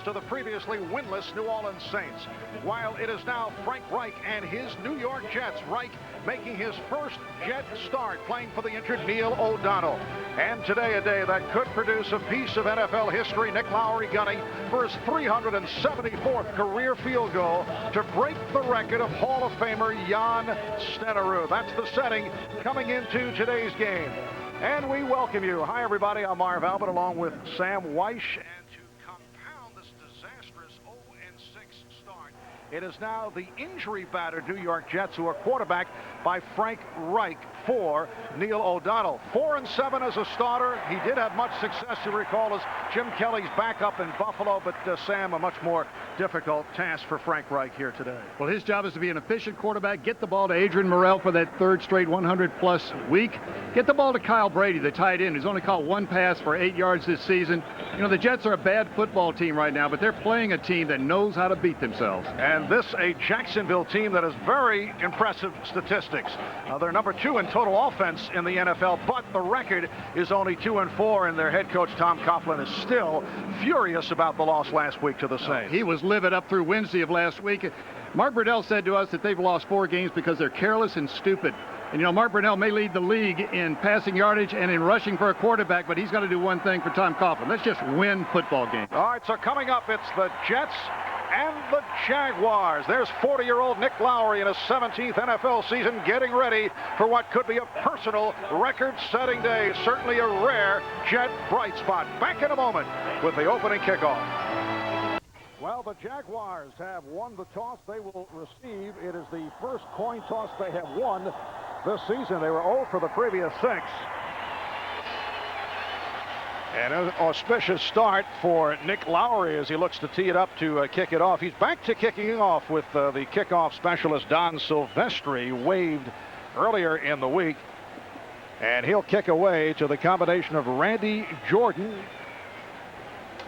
to the previously winless New Orleans Saints. While it is now Frank Reich and his New York Jets. Reich making his first Jet start, playing for the injured Neil O'Donnell. And today, a day that could produce a piece of NFL history. Nick Lowery gunning for his 374th career field goal to break the record of Hall of Famer Jan Stenerud. That's the setting coming into today's game. And we welcome you. Hi, everybody. I'm Marv Albert along with Sam Weish. And to compound this disastrous 0-6 start, it is now the injury-battered New York Jets who are quarterbacked by Frank Reich for Neil O'Donnell. 4-7 as a starter. He did have much success, you recall, as Jim Kelly's backup in Buffalo. But, Sam, a much more difficult task for Frank Reich here today. Well, his job is to be an efficient quarterback, get the ball to Adrian Morrell for that third straight 100-plus week, get the ball to Kyle Brady, the tight end, who's only caught one pass for 8 yards this season. You know, the Jets are a bad football team right now, but they're playing a team that knows how to beat themselves. And this a Jacksonville team that has very impressive statistics. They're number 2 in total offense in the NFL, but the record is only 2-4, and their head coach Tom Coughlin is still furious about the loss last week to the Saints. He was livid up through Wednesday of last week. Mark Brunell said to us that they've lost 4 games because they're careless and stupid. And, you know, Mark Brunell may lead the league in passing yardage and in rushing for a quarterback, but he's got to do one thing for Tom Coughlin. Let's just win football games. All right, so coming up, it's the Jets and the Jaguars. There's 40-year-old Nick Lowery in his 17th NFL season, getting ready for what could be a personal record-setting day. Certainly a rare Jet bright spot. Back in a moment with the opening kickoff. Well, the Jaguars have won the toss. They will receive. It is the first coin toss they have won this season. They were 0 for the previous 6. And an auspicious start for Nick Lowery as he looks to tee it up to kick it off. He's back to kicking off with the kickoff specialist Don Silvestri, waived earlier in the week. And he'll kick away to the combination of Randy Jordan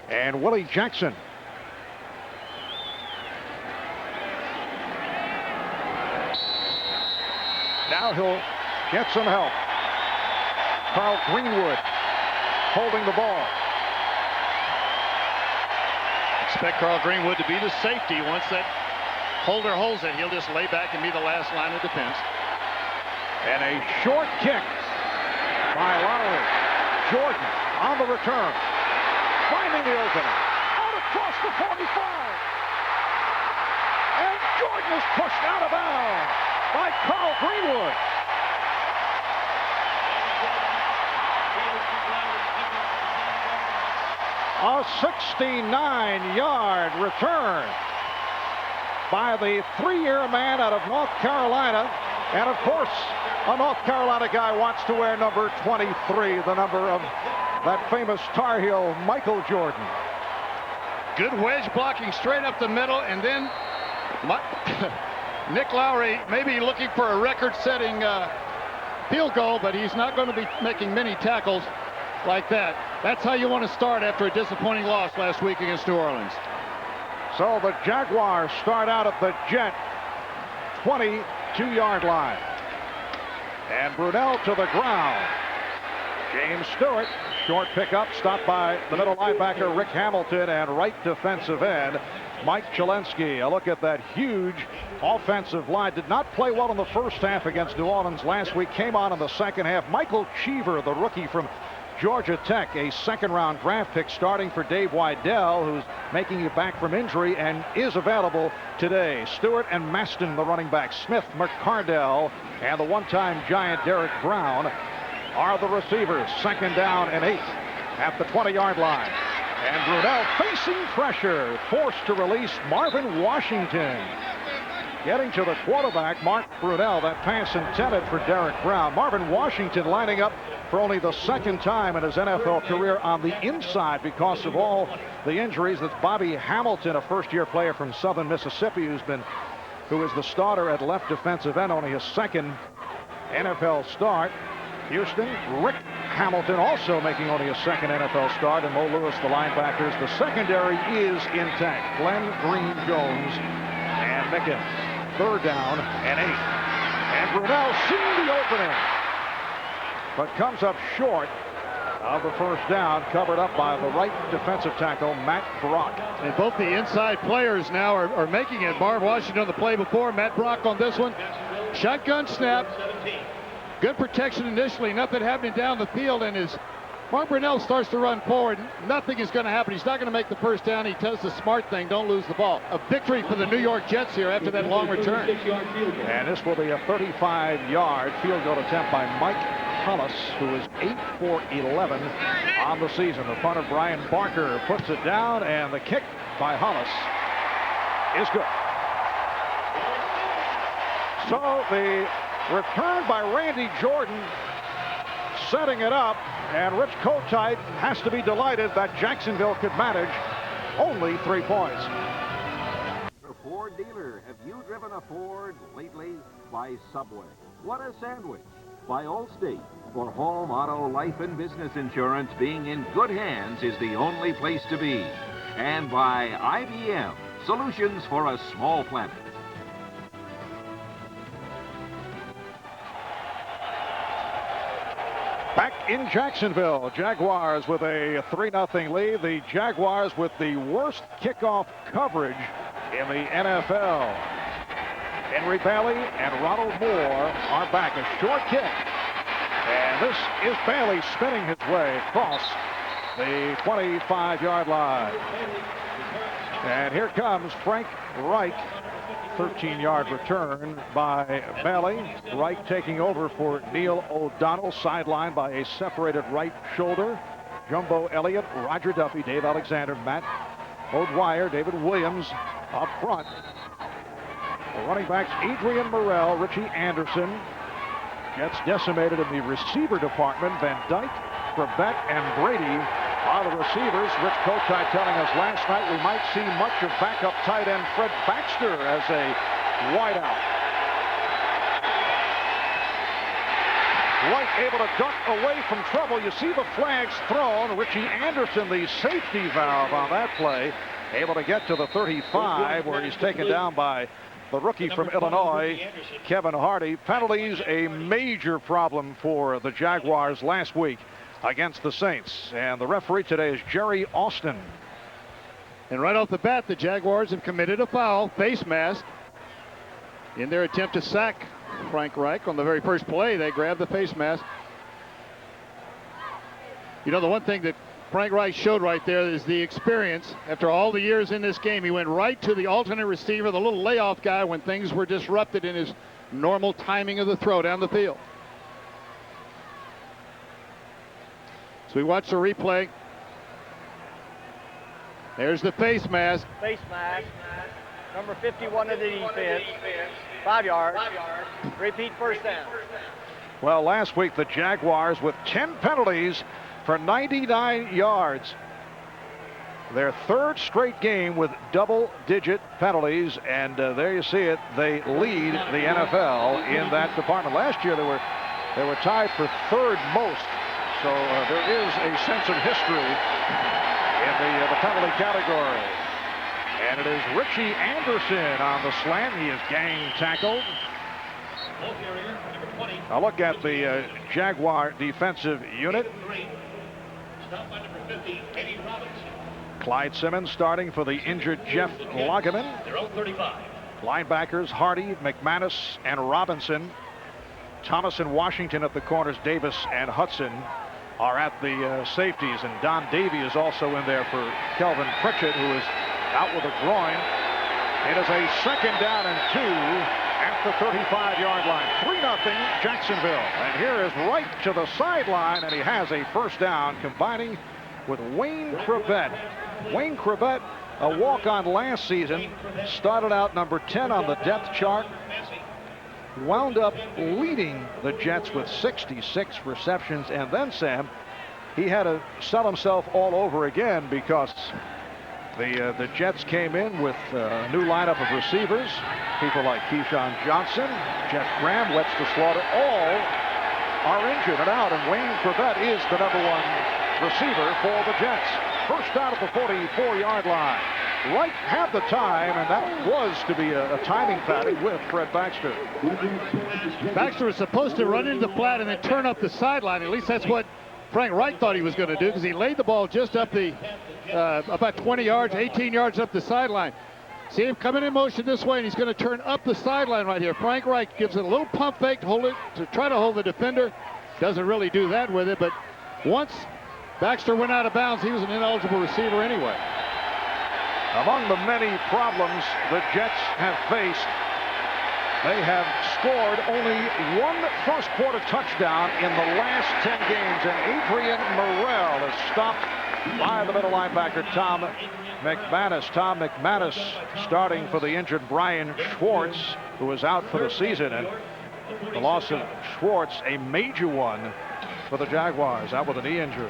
and Willie Jackson. Now he'll get some help. Carl Greenwood holding the ball. Expect Carl Greenwood to be the safety. Once that holder holds it, he'll just lay back and be the last line of defense. And a short kick by Lowery. Jordan on the return, finding the opening. Out across the 45. And Jordan is pushed out of bounds by Carl Greenwood. A 69-yard return by the 3-year man out of North Carolina. And, of course, a North Carolina guy wants to wear number 23, the number of that famous Tar Heel Michael Jordan. Good wedge blocking straight up the middle, and then Nick Lowery may be looking for a record-setting field goal, but he's not going to be making many tackles like that. That's how you want to start after a disappointing loss last week against New Orleans. So the Jaguars start out at the Jet 22-yard line. And Brunell to the ground. James Stewart, short pickup, stopped by the middle linebacker Rick Hamilton and right defensive end Mike Chalensky. A look at that huge offensive line. Did not play well in the first half against New Orleans last week. Came on in the second half. Michael Cheever, the rookie from Georgia Tech, a second-round draft pick, starting for Dave Weidel, who's making it back from injury and is available today. Stewart and Maston, the running back. Smith, McCardell, and the one-time Giant Derek Brown are the receivers. Second down and 8 at the 20-yard line. And Brunell facing pressure, forced to release Marvin Washington. Getting to the quarterback, Mark Brunell. That pass intended for Derek Brown. Marvin Washington lining up for only the second time in his NFL career on the inside because of all the injuries. That's Bobby Hamilton, a first-year player from Southern Mississippi, who is the starter at left defensive end, only his second NFL start. Houston, Rick Hamilton also making only a second NFL start, and Mo Lewis, the linebackers. The secondary is intact. Glenn Green Jones and Mickens. Third down and 8. And Brunell seeing the opening, but comes up short of the first down, covered up by the right defensive tackle, Matt Brock. And both the inside players now are making it. Marv Washington on the play before, Matt Brock on this one. Shotgun snap. Good protection initially, nothing happening down the field, and as Mark Brunell starts to run forward, nothing is going to happen. He's not going to make the first down. He does the smart thing, don't lose the ball. A victory for the New York Jets here after that long return. And this will be a 35-yard field goal attempt by Mike Hollis, who is 8 for 11 on the season. The punter, Brian Barker, puts it down, and the kick by Hollis is good. So the return by Randy Jordan setting it up, and Rich Kotite has to be delighted that Jacksonville could manage only 3 points. The Ford dealer. Have you driven a Ford lately? By Subway. What a sandwich. By Allstate. For home, auto, life, and business insurance, being in good hands is the only place to be. And by IBM. Solutions for a small planet. Back in Jacksonville, Jaguars with a 3-0 lead. The Jaguars with the worst kickoff coverage in the NFL. Henry Bailey and Ronald Moore are back. A short kick. And this is Bailey spinning his way across the 25-yard line. And here comes Frank Reich. 13-yard return by Bailey. Reich taking over for Neil O'Donnell, sidelined by a separated right shoulder. Jumbo Elliott, Roger Duffy, Dave Alexander, Matt O'Dwyer, David Williams up front. The running backs, Adrian Morrell, Richie Anderson. Jets decimated in the receiver department. Van Dyke, Corbett, and Brady are the receivers. Rich Kotite telling us last night we might see much of backup tight end Fred Baxter as a wideout. White able to duck away from trouble. You see the flags thrown. Richie Anderson, the safety valve on that play, able to get to the 35 where he's taken down by the rookie from Illinois, Kevin Hardy. Penalties, a major problem for the Jaguars last week against the Saints. And the referee today is Jerry Austin. And right off the bat, the Jaguars have committed a foul, face mask, in their attempt to sack Frank Reich. On the very first play, they grabbed the face mask. You know, the one thing that Frank Reich showed right there is the experience. After all the years in this game, he went right to the alternate receiver, the little layoff guy, when things were disrupted in his normal timing of the throw down the field. So we watch the replay. There's the face mask. Face mask. Number 51 of the defense. 5 yards. Repeat first down. Well, last week the Jaguars with 10 penalties for 99 yards. Their third straight game with double-digit penalties, and there you see it. They lead the NFL in that department. Last year they were tied for third most. So there is a sense of history in the penalty category. And it is Richie Anderson on the slant. He is gang tackled. Now look at the Jaguar defensive unit. Clyde Simmons starting for the injured Jeff Lageman. Linebackers Hardy, McManus, and Robinson. Thomas and Washington at the corners. Davis and Hudson are at the safeties, and Don Davey is also in there for Kelvin Pritchett, who is out with a groin. It is a second down and 2 at the 35-yard line. 3-0 Jacksonville. And here is Wright to the sideline, and he has a first down, combining with Wayne Corbett. Wayne Corbett, a walk-on last season, started out number 10 on the depth chart, wound up leading the Jets with 66 receptions, and then, Sam, he had to sell himself all over again because the Jets came in with a new lineup of receivers. People like Keyshawn Johnson, Jeff Graham, Webster Slaughter, all are injured and out, and Wayne Corbett is the #1 receiver for the Jets. First down at the 44-yard line. Wright had the time, and that was to be a timing pattern with Fred Baxter. Baxter was supposed to run into the flat and then turn up the sideline. At least that's what Frank Reich thought he was going to do, because he laid the ball just up the about 20 yards, 18 yards up the sideline. See him coming in motion this way, and he's going to turn up the sideline right here. Frank Reich gives it a little pump fake to try to hold the defender. Doesn't really do that with it, but once Baxter went out of bounds, he was an ineligible receiver anyway. Among the many problems the Jets have faced, they have scored only one first-quarter touchdown in the last 10 games, and Adrian Morrell is stopped by the middle linebacker, Tom McManus. Tom McManus starting for the injured Brian Schwartz, who is out for the season, and the loss of Schwartz, a major one for the Jaguars, out with a knee injury.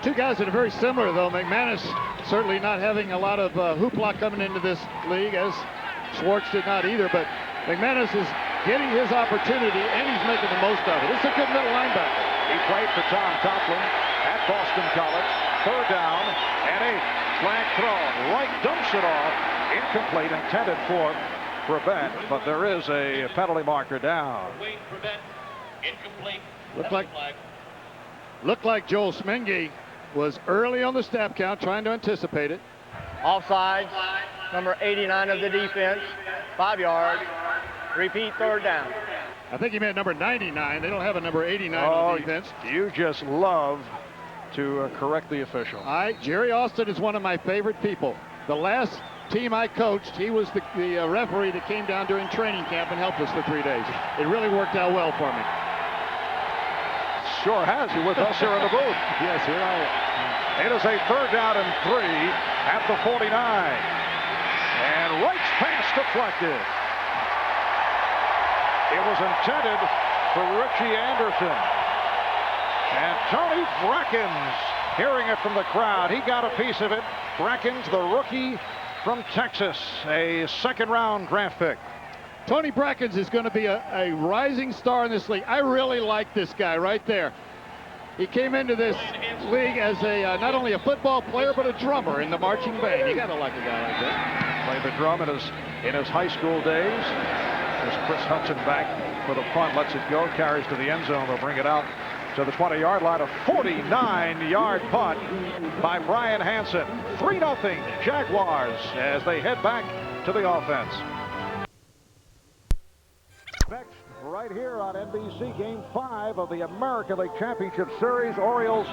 Two guys that are very similar, though. McManus certainly not having a lot of hoopla coming into this league, as Schwartz did not either, but McManus is getting his opportunity, and he's making the most of it. It's a good middle linebacker. He played for Tom Coughlin at Boston College. Third down and 8. Flag thrown. Right dumps it off. Incomplete, intended for Brabant, but there is a penalty marker down. Looked like Joel Smenge was early on the snap count, trying to anticipate it. Offside, number 89 of the defense, 5 yards. Repeat, third down. I think he meant number 99. They don't have a number 89 on defense. You just love to correct the official. Jerry Austin is one of my favorite people. The last team I coached, he was the referee that came down during training camp and helped us for 3 days. It really worked out well for me. Sure has. You with us here in the booth. Yes, here I am. It is a third down and 3 at the 49. And Wright's pass deflected. It was intended for Richie Anderson. And Tony Brackens, hearing it from the crowd, he got a piece of it. Brackens, the rookie from Texas, a second-round draft pick. Tony Brackens is going to be a rising star in this league. I really like this guy right there. He came into this league as not only a football player, but a drummer in the marching band. You got to like a guy like that. Played the drum in his high school days. There's Chris Hudson back for the punt, lets it go, carries to the end zone. They'll bring it out to the 20-yard line. A 49-yard punt by Brian Hansen. 3-0 Jaguars as they head back to the offense. Next, right here on NBC, Game 5 of the American League Championship Series, Orioles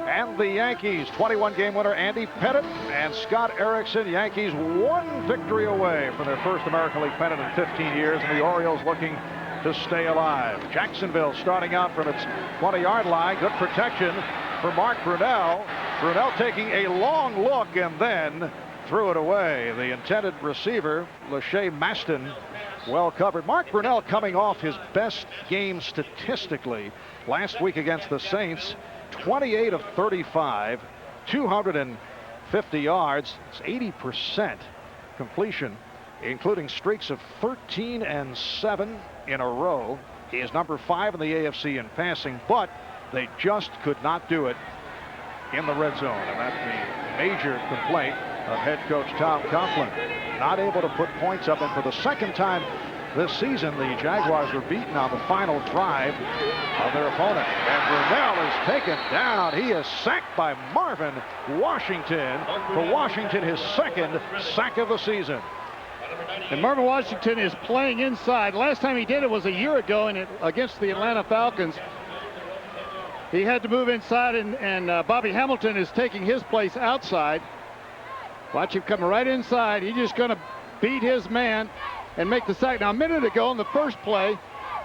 and the Yankees. 21-game winner Andy Pettitte and Scott Erickson. Yankees one victory away from their first American League pennant in 15 years, and the Orioles looking to stay alive. Jacksonville starting out from its 20-yard line. Good protection for Mark Brunell. Brunell taking a long look and then threw it away. The intended receiver, Lachey Maston, well covered. Mark Brunell coming off his best game statistically last week against the Saints. 28 of 35, 250 yards. It's 80% completion, including streaks of 13 and 7 in a row. He is number 5 in the AFC in passing, but they just could not do it in the red zone. And that's the major complaint of head coach Tom Coughlin. Not able to put points up, and for the second time this season, the Jaguars were beaten on the final drive of their opponent. And Brunell is taken down. He is sacked by Marvin Washington. For Washington, his second sack of the season. And Marvin Washington is playing inside. Last time he did it was a year ago against the Atlanta Falcons. He had to move inside, and Bobby Hamilton is taking his place outside. Watch him coming right inside. He's just going to beat his man and make the sack. Now, a minute ago in the first play,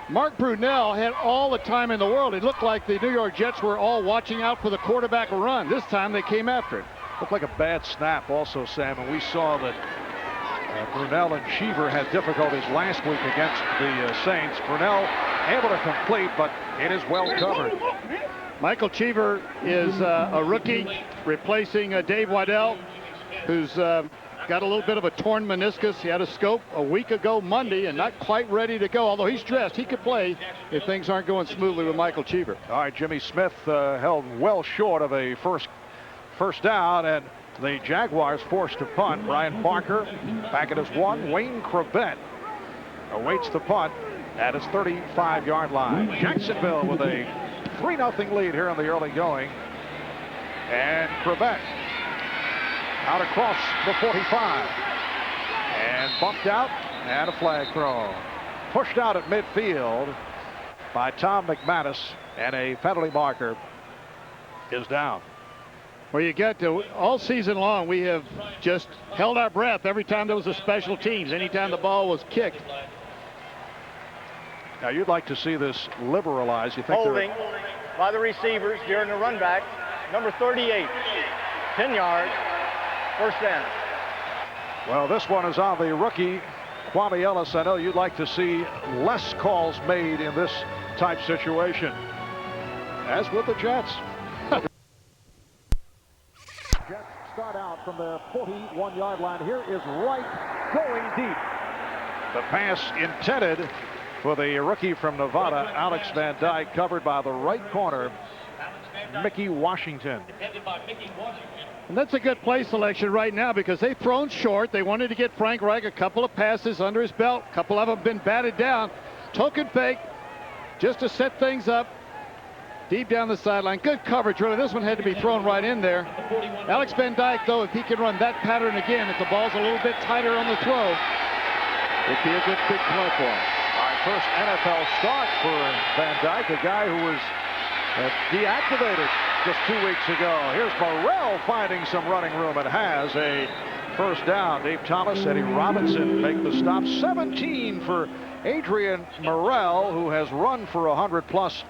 Mark Brunell had all the time in the world. It looked like the New York Jets were all watching out for the quarterback run. This time they came after it. Looked like a bad snap also, Sam, and we saw that Brunell and Cheever had difficulties last week against the Saints. Brunell able to complete, but it is well covered. Michael Cheever is a rookie replacing Dave Waddell, who's got a little bit of a torn meniscus. He had a scope a week ago Monday and not quite ready to go, although he's dressed. He could play if things aren't going smoothly with Michael Cheever. All right, Jimmy Smith held well short of a first down, and the Jaguars forced to punt. Brian Parker back at his 1. Wayne Cravett awaits the punt at his 35-yard line. Jacksonville with a 3-0 lead here in the early going. And Quebec out across the 45. And bumped out, and a flag throw. Pushed out at midfield by Tom McManus, and a penalty marker is down. Well, you get to all season long, we have just held our breath every time there was a special teams, anytime the ball was kicked. Now, you'd like to see this liberalized. You think Holding by the receivers during the run back. Number 38, 10 yards, first down. Well, this one is on the rookie, Kwame Ellis. I know you'd like to see less calls made in this type situation, as with the Jets. Jets start out from the 41-yard line. Here is Wright going deep. The pass intended for the rookie from Nevada, Alex Van Dyke, covered by the right corner, Mickey Washington. And that's a good play selection right now because they've thrown short. They wanted to get Frank Reich a couple of passes under his belt. A couple of them been batted down. Token fake just to set things up. Deep down the sideline. Good coverage, really. This one had to be thrown right in there. Alex Van Dyke, though, if he can run that pattern again, if the ball's a little bit tighter on the throw, it'd be a good big play for him. All right, first NFL start for Van Dyke, a guy who was deactivated just 2 weeks ago. Here's Morrell finding some running room and has a first down. Dave Thomas, Eddie Robinson make the stop. 17 for Adrian Morrell, who has run for 100+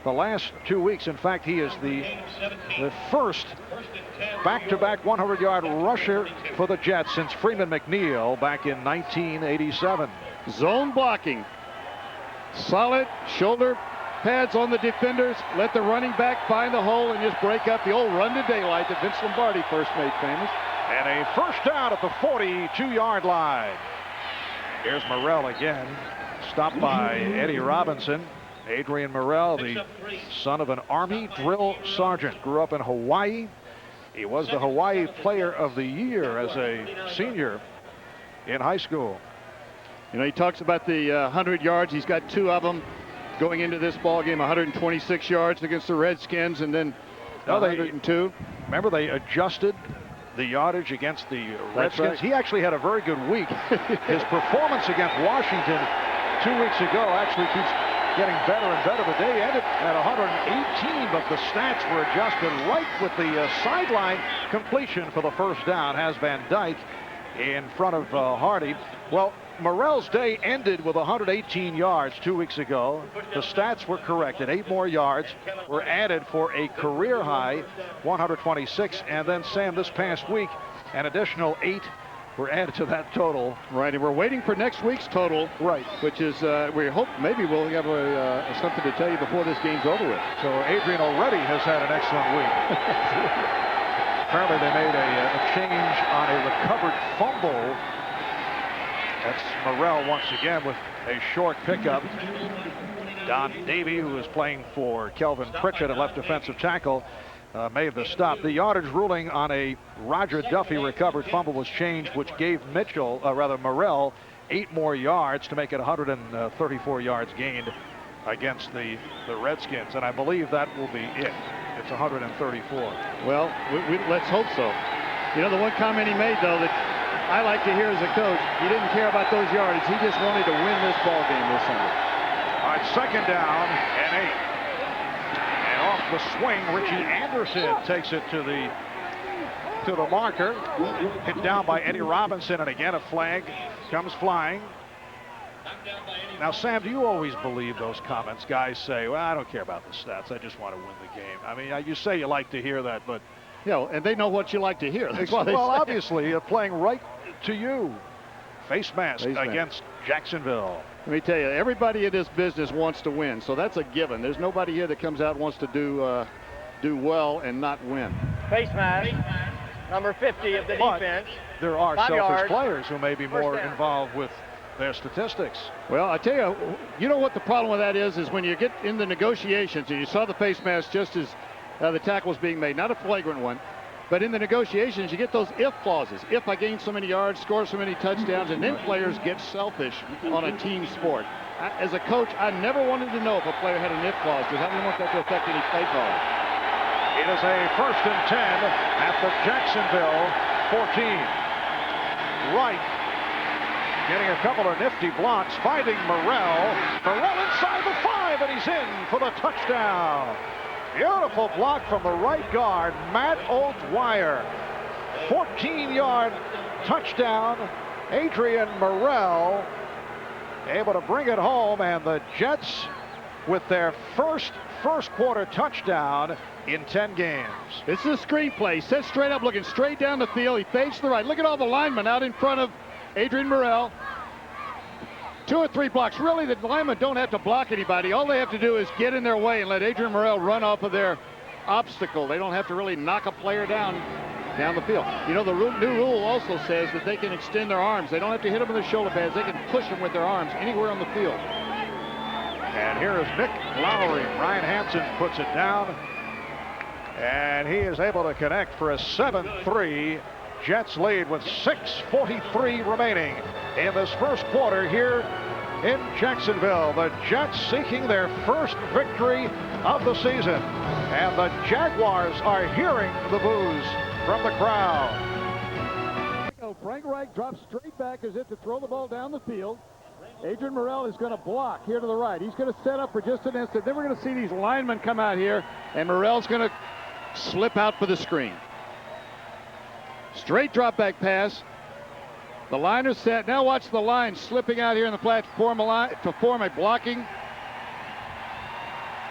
the last 2 weeks. In fact, he is the first back-to-back 100-yard rusher for the Jets since Freeman McNeil back in 1987. Zone blocking. Solid shoulder pads on the defenders. Let the running back find the hole and just break up the old run to daylight that Vince Lombardi first made famous. And a first down at the 42-yard line. Here's Morrell again. Stopped by Eddie Robinson. Adrian Morrell, the son of an Army drill sergeant, grew up in Hawaii. He was the Hawaii Player of the Year as a senior in high school. You know, he talks about the 100 yards. He's got 2 of them going into this ball game. 126 yards against the Redskins, and then 102. Remember, they adjusted the yardage against the Redskins. Right. He actually had a very good week. His performance against Washington 2 weeks ago actually keeps getting better and better. The day ended at 118, but the stats were adjusted right with the sideline completion for the first down. Has Van Dyke in front of Hardy. Well, Morrell's day ended with 118 yards 2 weeks ago. The stats were corrected. 8 more yards were added for a career high 126. And then, Sam, this past week, an additional 8 were added to that total. Right, and we're waiting for next week's total. Right. Which is, we hope maybe we'll have something to tell you before this game's over with. So Adrian already has had an excellent week. Apparently they made a change on a recovered fumble. That's Morrell once again with a short pickup. Don Davey, who is playing for Kelvin Pritchett at left defensive tackle, made the stop. The yardage ruling on a Roger Duffy recovered fumble was changed, which gave Morrell 8 more yards to make it 134 yards gained against the Redskins. And I believe that will be it. It's 134. Well, let's hope so. You know, the one comment he made, though, that I like to hear as a coach, he didn't care about those yardage. He just wanted to win this ball game this Sunday. All right, second down and 8. And off the swing, Richie Anderson takes it to the marker. Hit down by Eddie Robinson, and again a flag comes flying. Now, Sam, do you always believe those comments? Guys say, well, I don't care about the stats. I just want to win the game. I mean, you say you like to hear that, but... You know, and they know what you like to hear. That's why well, obviously, playing right to you. Face mask against Jacksonville. Let me tell you, everybody in this business wants to win, so that's a given. There's nobody here that comes out and wants to do well and not win. Face mask, number 50 of the defense. There are 5 selfish yards. players who may be more involved with their statistics. Well, I tell you, you know what the problem with that is when you get in the negotiations and you saw the face mask just as the tackle was being made, not a flagrant one, But in the negotiations, you get those if clauses. If I gain so many yards, score so many touchdowns, and then players get selfish on a team sport. As a coach, I never wanted to know if a player had an if clause because I didn't want that to affect any play calling. It is a 1st and 10 at the Jacksonville 14. Wright getting a couple of nifty blocks, finding Morrell. Morrell inside the 5, and he's in for the touchdown. Beautiful block from the right guard, Matt O'Dwyer. 14-yard touchdown. Adrian Morrell able to bring it home, and the Jets with their first quarter touchdown in 10 games. This is a screen play. He sets straight up, looking straight down the field. He fades to the right. Look at all the linemen out in front of Adrian Morrell. 2 or 3 blocks. Really, the linemen don't have to block anybody. All they have to do is get in their way and let Adrian Morrell run off of their obstacle. They don't have to really knock a player down the field. You know, the new rule also says that they can extend their arms. They don't have to hit them with their shoulder pads. They can push them with their arms anywhere on the field. And here is Nick Lowry. Ryan Hansen puts it down, and he is able to connect for a 7-3 Jets lead with 6:43 remaining in this first quarter here in Jacksonville. The Jets seeking their first victory of the season, and the Jaguars are hearing the boos from the crowd. Frank Reich drops straight back as if to throw the ball down the field. Adrian Morrell is going to block here to the right. He's going to set up for just an instant. Then we're going to see these linemen come out here, and Morrell's going to slip out for the screen. Straight drop back pass. The line is set. Now watch the line slipping out here in the flat to form a blocking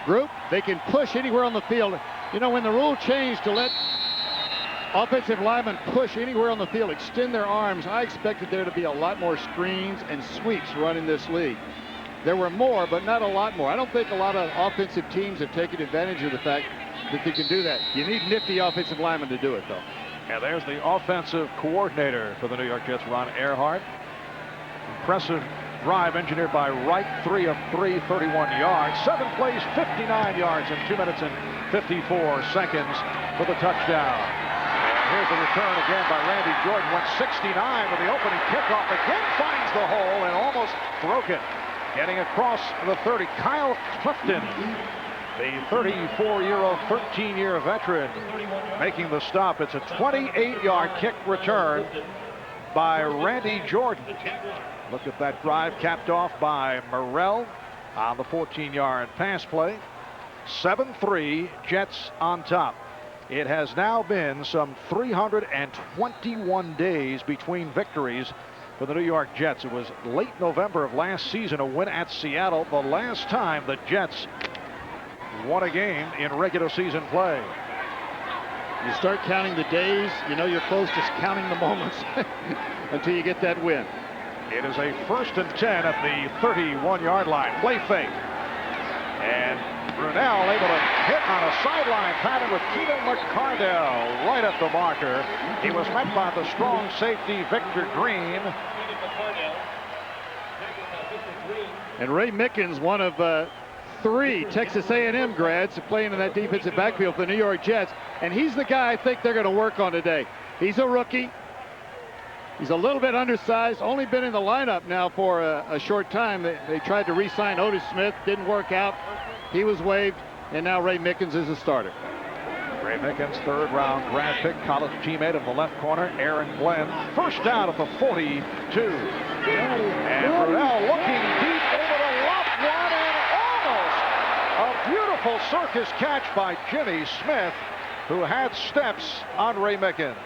group. They can push anywhere on the field. You know, when the rule changed to let offensive linemen push anywhere on the field, extend their arms, I expected there to be a lot more screens and sweeps run in this league. There were more, but not a lot more. I don't think a lot of offensive teams have taken advantage of the fact that they can do that. You need nifty offensive linemen to do it, though. And there's the offensive coordinator for the New York Jets, Ron Earhart. Impressive drive engineered by Wright, 3 of 3, 31 yards. 7 plays, 59 yards in 2 minutes and 54 seconds for the touchdown. And here's the return again by Randy Jordan. Went 69 with the opening kickoff. Again finds the hole and almost broke it. Getting across the 30, Kyle Clifton, the 34-year-old, 13-year veteran, making the stop. It's a 28-yard kick return by Randy Jordan. Look at that drive, capped off by Morrell on the 14-yard pass play. 7-3, Jets on top. It has now been some 321 days between victories for the New York Jets. It was late November of last season, a win at Seattle, the last time the Jets won a game in regular season play. You start counting the days, you know you're close to counting the moments until you get that win. It is a 1st and 10 at the 31-yard line. Play fake. And Brunell able to hit on a sideline pattern with Keenan McCardell right at the marker. He was met by the strong safety Victor Green. And Ray Mickens, one of 3 Texas A&M grads playing in that defensive backfield for the New York Jets, and he's the guy I think they're going to work on today. He's a rookie. He's a little bit undersized, only been in the lineup now for a short time. They tried to re-sign Otis Smith, didn't work out. He was waived, and now Ray Mickens is a starter. Ray Mickens, 3rd-round draft pick, college teammate of the left corner, Aaron Glenn. First down at the 42. And Brunell looking deep, able to lob one, and almost a beautiful circus catch by Jimmy Smith, who had steps on Ray Mickens.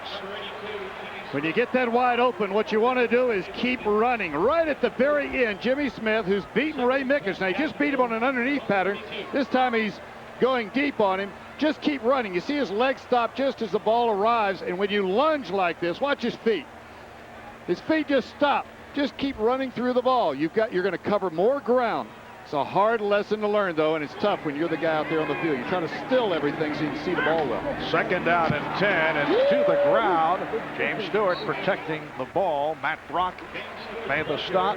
When you get that wide open, what you want to do is keep running. Right at the very end, Jimmy Smith, who's beaten Ray Mickens. Now, he just beat him on an underneath pattern. This time he's going deep on him. Just keep running. You see his leg stop just as the ball arrives, and when you lunge like this, watch his feet. His feet just stop. Just keep running through the ball. You're going to cover more ground. It's a hard lesson to learn, though, and it's tough when you're the guy out there on the field. You're trying to still everything so you can see the ball well. 2nd down and 10, and to the ground. James Stewart protecting the ball. Matt Brock made the stop.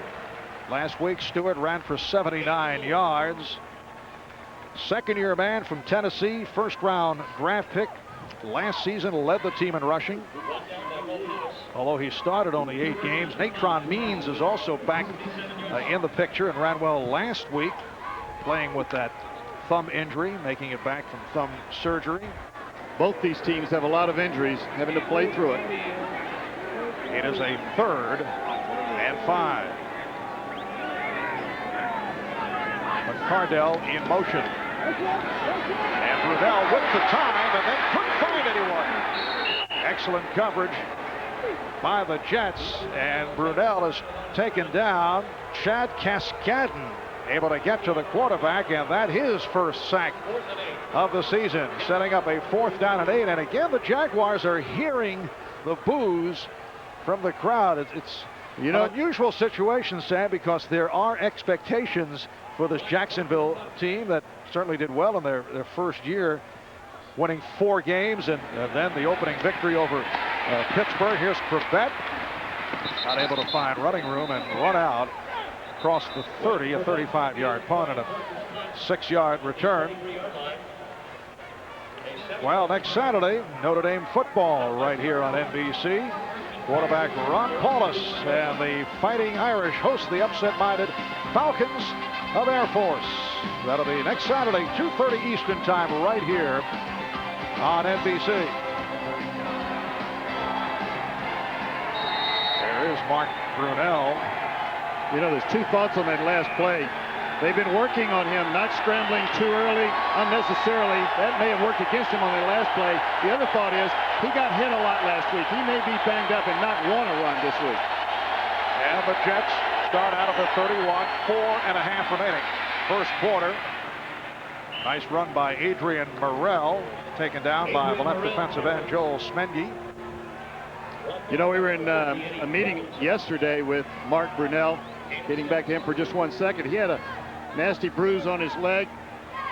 Last week, Stewart ran for 79 yards. 2nd-year man from Tennessee, 1st-round draft pick last season led the team in rushing, although he started only 8 games. Natron Means is also back in the picture and ran well last week, playing with that thumb injury, making it back from thumb surgery. Both these teams have a lot of injuries, having to play through it. It is a 3rd and 5. McCardell in motion. And Brunell with the time and then couldn't find anyone. Excellent coverage by the Jets, and Brunell is taken down. Chad Cascadden able to get to the quarterback, and that his first sack of the season, setting up a 4th down and 8. And again, the Jaguars are hearing the boos from the crowd. It's an unusual situation, Sam, because there are expectations for this Jacksonville team that certainly did well in their first year, winning 4 games and then the opening victory over Pittsburgh. Here's Crevette, not able to find running room and run out across the 30, a 35-yard punt and a 6-yard return. Well, next Saturday, Notre Dame football right here on NBC. Quarterback Ron Paulus and the Fighting Irish host the upset-minded Falcons of Air Force. That'll be next Saturday, 2:30 Eastern Time, right here on NBC. There is Mark Brunell. You know, there's 2 thoughts on that last play. They've been working on him, not scrambling too early, unnecessarily. That may have worked against him on that last play. The other thought is he got hit a lot last week. He may be banged up and not want to run this week. And the Jets start out of the 31, 4.5 remaining. First quarter. Nice run by Adrian Morrell, taken down by the left defensive end, Joel Smengi. You know, we were in a meeting yesterday with Mark Brunell. Getting back to him for just 1 second. He had a nasty bruise on his leg.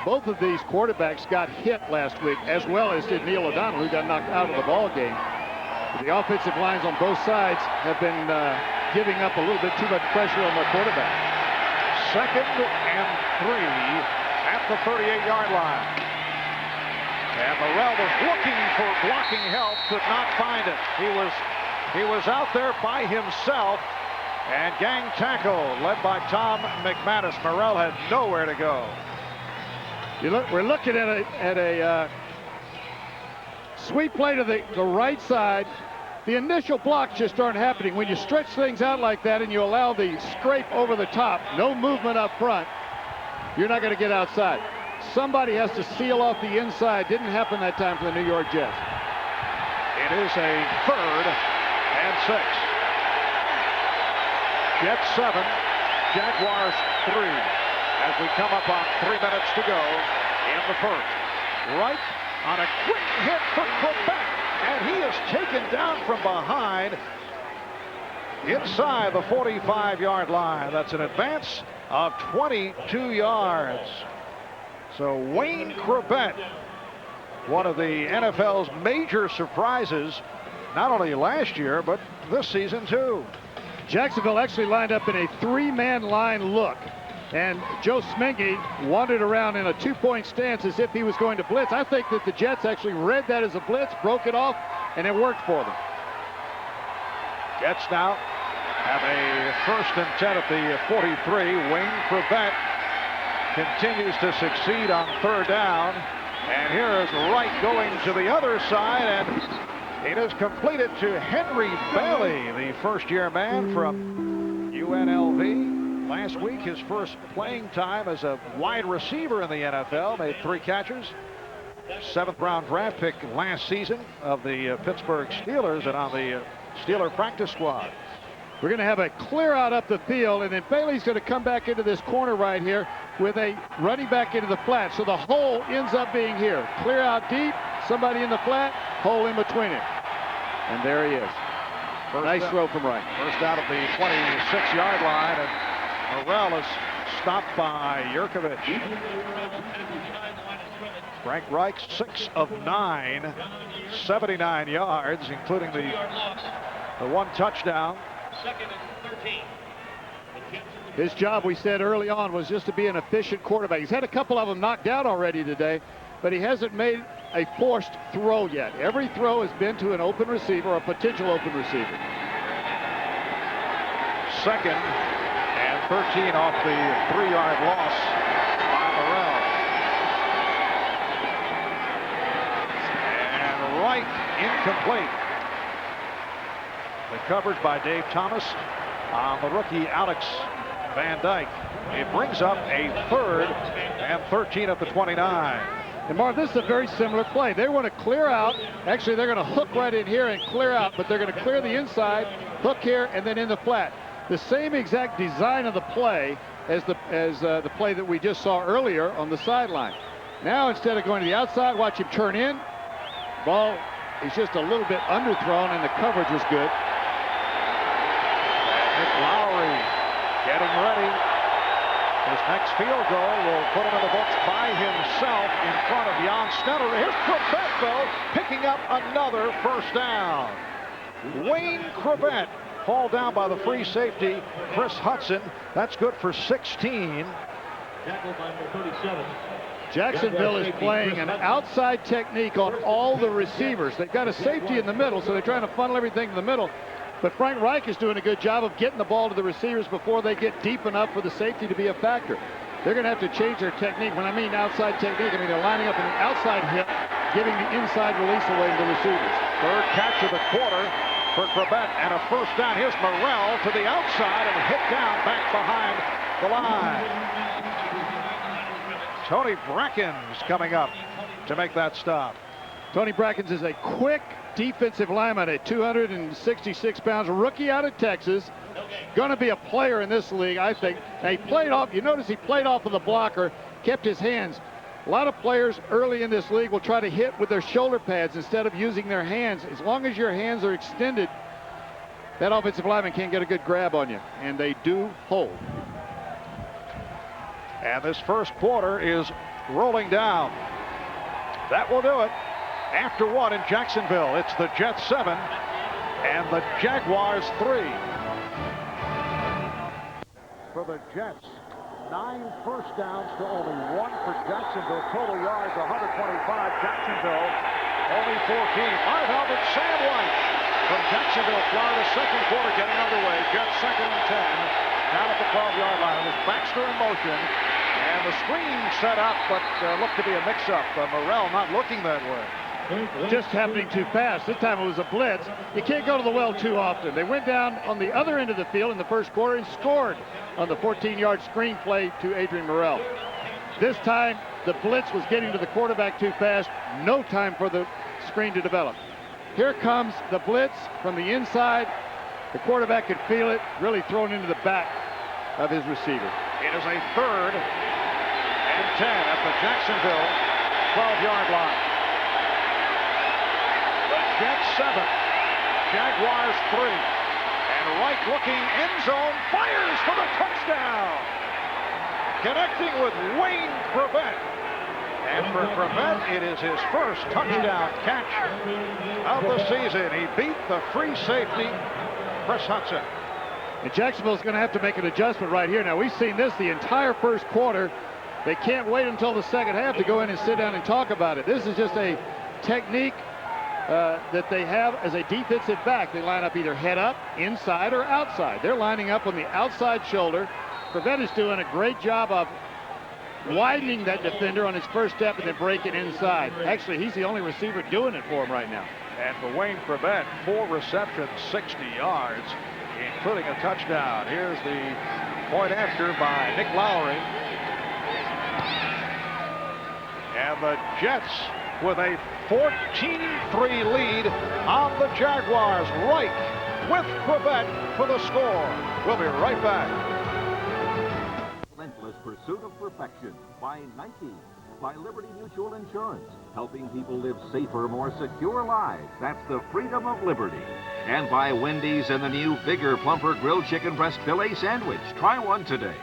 Both of these quarterbacks got hit last week, as well as did Neil O'Donnell, who got knocked out of the ball game. The offensive lines on both sides have been giving up a little bit too much pressure on their quarterback. 2nd and 3 at the 38-yard line. And Morrell was looking for blocking help, could not find it. He was out there by himself. And gang tackle led by Tom McManus. Morrell had nowhere to go. We're looking at a sweep play to the right side. The initial blocks just aren't happening. When you stretch things out like that and you allow the scrape over the top, no movement up front, you're not going to get outside. Somebody has to seal off the inside. Didn't happen that time for the New York Jets. It is a 3rd and 6. Jets 7, Jaguars 3, as we come up on 3 minutes to go in the first. Right on a quick hit for Quebec, and he is taken down from behind inside the 45-yard line. That's an advance of 22 yards. So Wayne Crevette, one of the NFL's major surprises, not only last year, but this season too. Jacksonville actually lined up in a 3-man line look, and Joe Smengi wandered around in a 2-point stance as if he was going to blitz. I think that the Jets actually read that as a blitz, broke it off, and it worked for them. Jets now have a 1st and 10 at the 43. Wayne Crevette continues to succeed on 3rd down, and here is Wright going to the other side, and it is completed to Henry Bailey, the first-year man from UNLV. Last week, his first playing time as a wide receiver in the NFL, made 3 catches. 7th-round draft pick last season of the Pittsburgh Steelers and on the Steeler practice squad. We're going to have a clear out up the field, and then Bailey's going to come back into this corner right here with a running back into the flat. So the hole ends up being here. Clear out deep, somebody in the flat, hole in between it. And there he is. Nice throw from Wright. First out of the 26-yard line, and Morrell is stopped by Yurkovich. Frank Reich, 6 of 9, 79 yards, including the 1 touchdown. 2nd and 13. His job, we said early on, was just to be an efficient quarterback. He's had a couple of them knocked out already today, but he hasn't made a forced throw yet. Every throw has been to an open receiver or a potential open receiver. Second and 13 off the 3-yard loss by Morrell. And right incomplete. The coverage by Dave Thomas on the rookie Alex Van Dyke. It brings up a 3rd and 13 at the 29. And Marv, this is a very similar play. They want to clear out. Actually, they're going to hook right in here and clear out, but they're going to clear the inside, hook here, and then in the flat. The same exact design of the play as the play that we just saw earlier on the sideline. Now, instead of going to the outside, watch him turn in. Ball is just a little bit underthrown, and the coverage was good. Nick Lowry getting ready. His next field goal will put him in the books by himself in front of Jan Stetter. Here's Crevette, though, picking up another first down. Wayne Crevette hauled down by the free safety, Chris Hudson. That's good for 16. Jacksonville is playing an outside technique on all the receivers. They've got a safety in the middle, so they're trying to funnel everything in the middle. But Frank Reich is doing a good job of getting the ball to the receivers before they get deep enough for the safety to be a factor. They're going to have to change their technique. When I mean outside technique, I mean they're lining up in the outside hip, giving the inside release away to the receivers. Third catch of the quarter for Crevette, and a first down. Here's Morrell to the outside and hit down back behind the line. Tony Brackens coming up to make that stop. Tony Brackens is a quick defensive lineman at 266 pounds, rookie out of Texas. Going to be a player in this league, I think. Now he played off, you notice he played off of the blocker, kept his hands. A lot of players early in this league will try to hit with their shoulder pads instead of using their hands. As long as your hands are extended, that offensive lineman can't get a good grab on you, and they do hold. And this first quarter is rolling down. That will do it. After 1 in Jacksonville, it's the Jets 7 and the Jaguars 3. For the Jets, 9 first downs to only 1 for Jacksonville. Total yards 125. Jacksonville only 14. Marvin Sandwich from Jacksonville, Florida. Second quarter getting underway. Jets 2nd and 10. Down at the 12-yard line. There's Baxter in motion. And the screen set up, but looked to be a mix-up. Morrell not looking that way. Just happening too fast. This time it was a blitz. You can't go to the well too often. They went down on the other end of the field in the first quarter and scored on the 14-yard screen play to Adrian Morrell. This time the blitz was getting to the quarterback too fast. No time for the screen to develop. Here comes the blitz from the inside. The quarterback could feel it, really thrown into the back of his receiver. It is a 3rd and 10 at the Jacksonville 12-yard line. Jets 7, Jaguars 3, and Wright looking end zone, fires for the touchdown. Connecting with Wayne Crevette. And for Crevette, it is his first touchdown catch of the season. He beat the free safety, Chris Hudson. And Jacksonville's going to have to make an adjustment right here. Now, we've seen this the entire first quarter. They can't wait until the second half to go in and sit down and talk about it. This is just a technique that they have as a defensive back. They line up either head up, inside, or outside. They're lining up on the outside shoulder. Crevette is doing a great job of widening that defender on his first step and then breaking inside. Actually, he's the only receiver doing it for him right now. And for Wayne Crevette, 4 receptions, 60 yards, including a touchdown. Here's the point after by Nick Lowry. And the Jets with a 14-3 lead on the Jaguars. Reich with Crevette for the score. We'll be right back. Relentless pursuit of perfection by Nike, by Liberty Mutual Insurance, helping people live safer, more secure lives. That's the freedom of liberty. And by Wendy's and the new bigger, plumper grilled chicken breast filet sandwich. Try one today.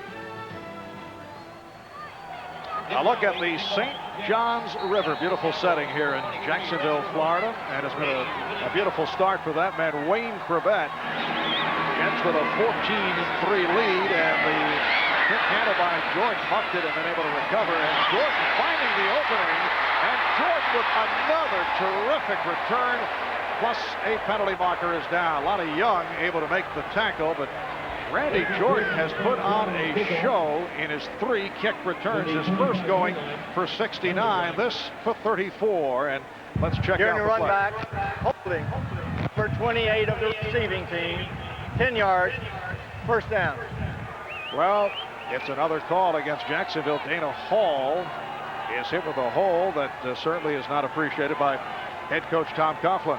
A look at the St. Johns River. Beautiful setting here in Jacksonville, Florida. And it's been a beautiful start for that man, Wayne Crevette. Jets with a 14-3 lead, and the quick handle by Jordan muffed it and been able to recover. And Jordan finding the opening And Jordan with another terrific return, plus a penalty marker is down. A lot of Young able to make the tackle, but Randy Jordan has put on a show in his 3 kick returns. His first going for 69, this for 34. And let's check Here out in the run play. back, holding for 28 of the receiving team, 10 yards, first down. Well, it's another call against Jacksonville. Dana Hall is hit with a hole that certainly is not appreciated by head coach Tom Coughlin.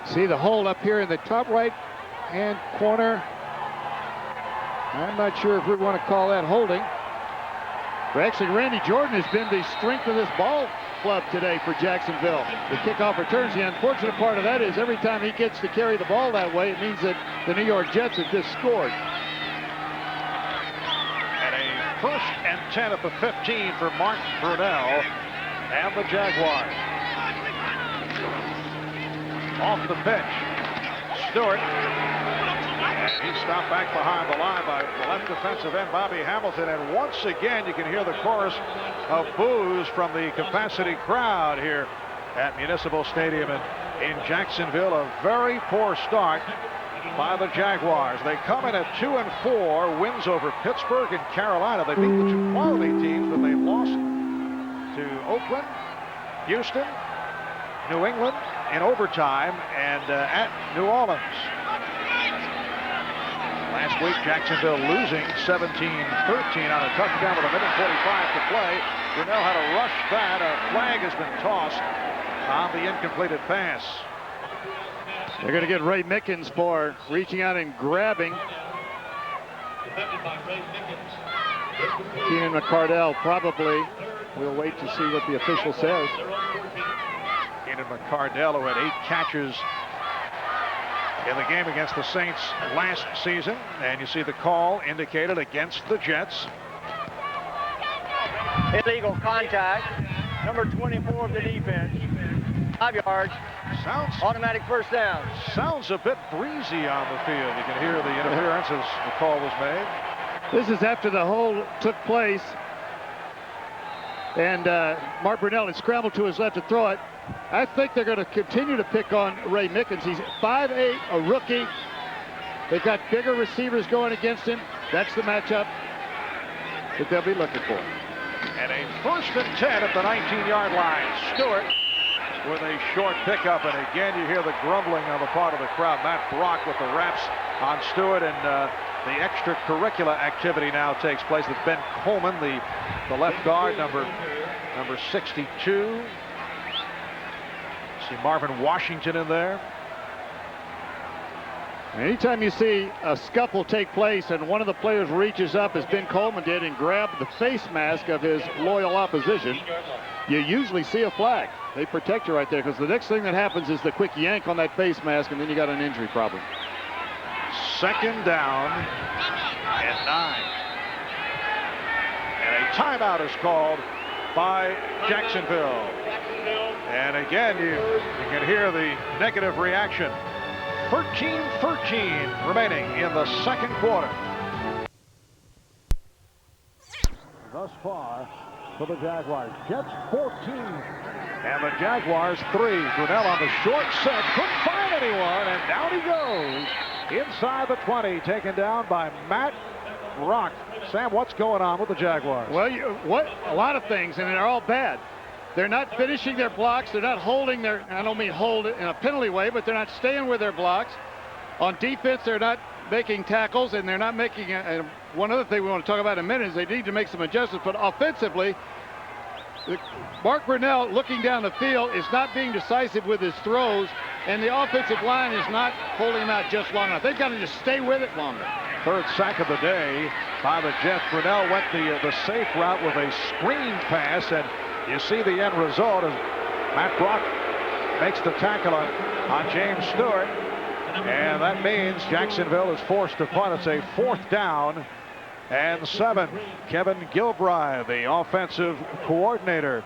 See the hole up here in the top right hand corner. I'm not sure if we want to call that holding. But actually, Randy Jordan has been the strength of this ball club today for Jacksonville. The kickoff returns. The unfortunate part of that is every time he gets to carry the ball that way, it means that the New York Jets have just scored. And a 1st and 10 at the 15 for Mark Brunell and the Jaguars. Off the pitch, Stewart. And he's stopped back behind the line by the left defensive end, Bobby Hamilton. And once again, you can hear the chorus of boos from the capacity crowd here at Municipal Stadium in Jacksonville. A very poor start by the Jaguars. They come in at 2-4, wins over Pittsburgh and Carolina. They beat the 2 quality teams, but they lost to Oakland, Houston, New England in overtime, and at New Orleans. Last week, Jacksonville losing 17-13 on a touchdown with 1:45 to play. Brunell had to rush that. A flag has been tossed on the incompleted pass. They're going to get Ray Mickens for reaching out and grabbing. Keenan McCardell probably. We'll wait to see what the official says. Keenan McCardell, who had 8 catches in the game against the Saints last season. And you see the call indicated against the Jets. Illegal contact, number 24 of the defense, 5 yards, automatic first down. Sounds a bit breezy on the field. You can hear the interference as the call was made. This is after the hold took place. And Mark Brunell had scrambled to his left to throw it. I think they're going to continue to pick on Ray Mickens. He's 5'8", a rookie. They've got bigger receivers going against him. That's the matchup that they'll be looking for. And a 1st and 10 at the 19-yard line. Stewart with a short pickup, and again you hear the grumbling on the part of the crowd. Matt Brock with the raps on Stewart, and the extracurricular activity now takes place with Ben Coleman, the left guard, number 62. See Marvin Washington in there. Anytime you see a scuffle take place and one of the players reaches up, as Ben Coleman did, and grabbed the face mask of his loyal opposition, you usually see a flag. They protect you right there, because the next thing that happens is the quick yank on that face mask, and then you got an injury problem. 2nd down and 9. And a timeout is called by Jacksonville. And again, you can hear the negative reaction. 13-13 remaining in the 2nd quarter. Thus far for the Jaguars. Jets 14 and the Jaguars 3. Brunell on the short set, couldn't find anyone, and down he goes inside the 20, taken down by Matt Brock. Sam, what's going on with the Jaguars? Well, a lot of things, and they're all bad. They're not finishing their blocks. They're not holding their, I don't mean hold it in a penalty way, but they're not staying with their blocks. On defense, they're not making tackles, and they're not making, one other thing we want to talk about in a minute is they need to make some adjustments, but offensively, Mark Brunell, looking down the field, is not being decisive with his throws, and the offensive line is not holding him out just long enough. They've got to just stay with it longer. 3rd sack of the day by the Jets. Brunell went the safe route with a screen pass, and you see the end result as Matt Brock makes the tackle on James Stewart, and that means Jacksonville is forced to punt. It's a 4th down and 7. Kevin Gilbride, the offensive coordinator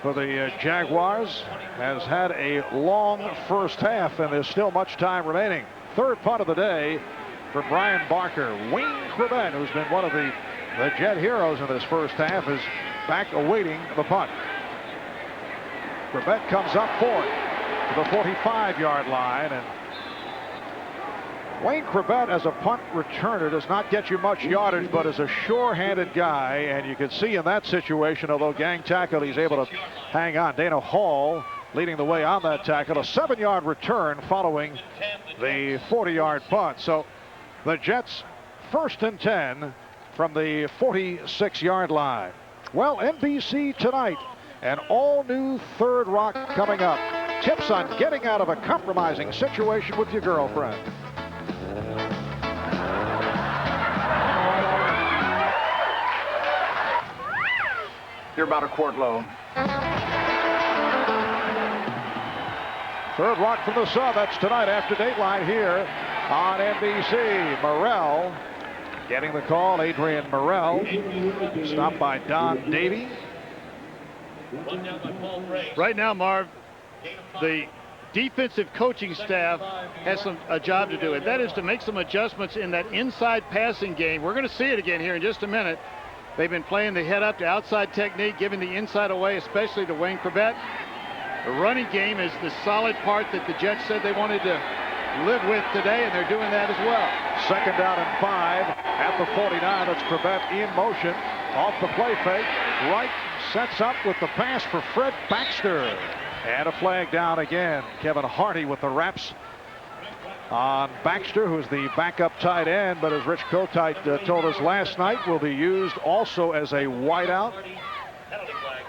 for the Jaguars, has had a long first half, and there's still much time remaining. 3rd punt of the day for Brian Barker. Wayne Creben, who's been one of the Jet heroes in this first half, is back awaiting the punt. Corbett comes up for it to the 45-yard line, and Wayne Corbett as a punt returner does not get you much yardage, but is a sure-handed guy, and you can see in that situation, although gang tackle, he's able to hang on. Dana Hall leading the way on that tackle. A 7-yard return following the 40-yard punt. So the Jets 1st and 10 from the 46-yard line. Well, NBC tonight, an all-new Third Rock coming up. Tips on getting out of a compromising situation with your girlfriend. You're about a quart low. Third Rock from the sub. That's tonight after Dateline here on NBC. Morrell getting the call. Adrian Morrell. Stopped by Don Davey. Right now, Marv, the defensive coaching staff has a job to do, and that is to make some adjustments in that inside passing game. We're going to see it again here in just a minute. They've been playing the head up to outside technique, giving the inside away, especially to Wayne Corbett. The running game is the solid part that the Jets said they wanted to live with today, and they're doing that as well. 2nd down and 5 at the 49. That's Corbett in motion. Off the play fake. Wright sets up with the pass for Fred Baxter. And a flag down again. Kevin Hardy with the wraps on Baxter, who's the backup tight end, but as Rich Kotite told us last night, will be used also as a wideout.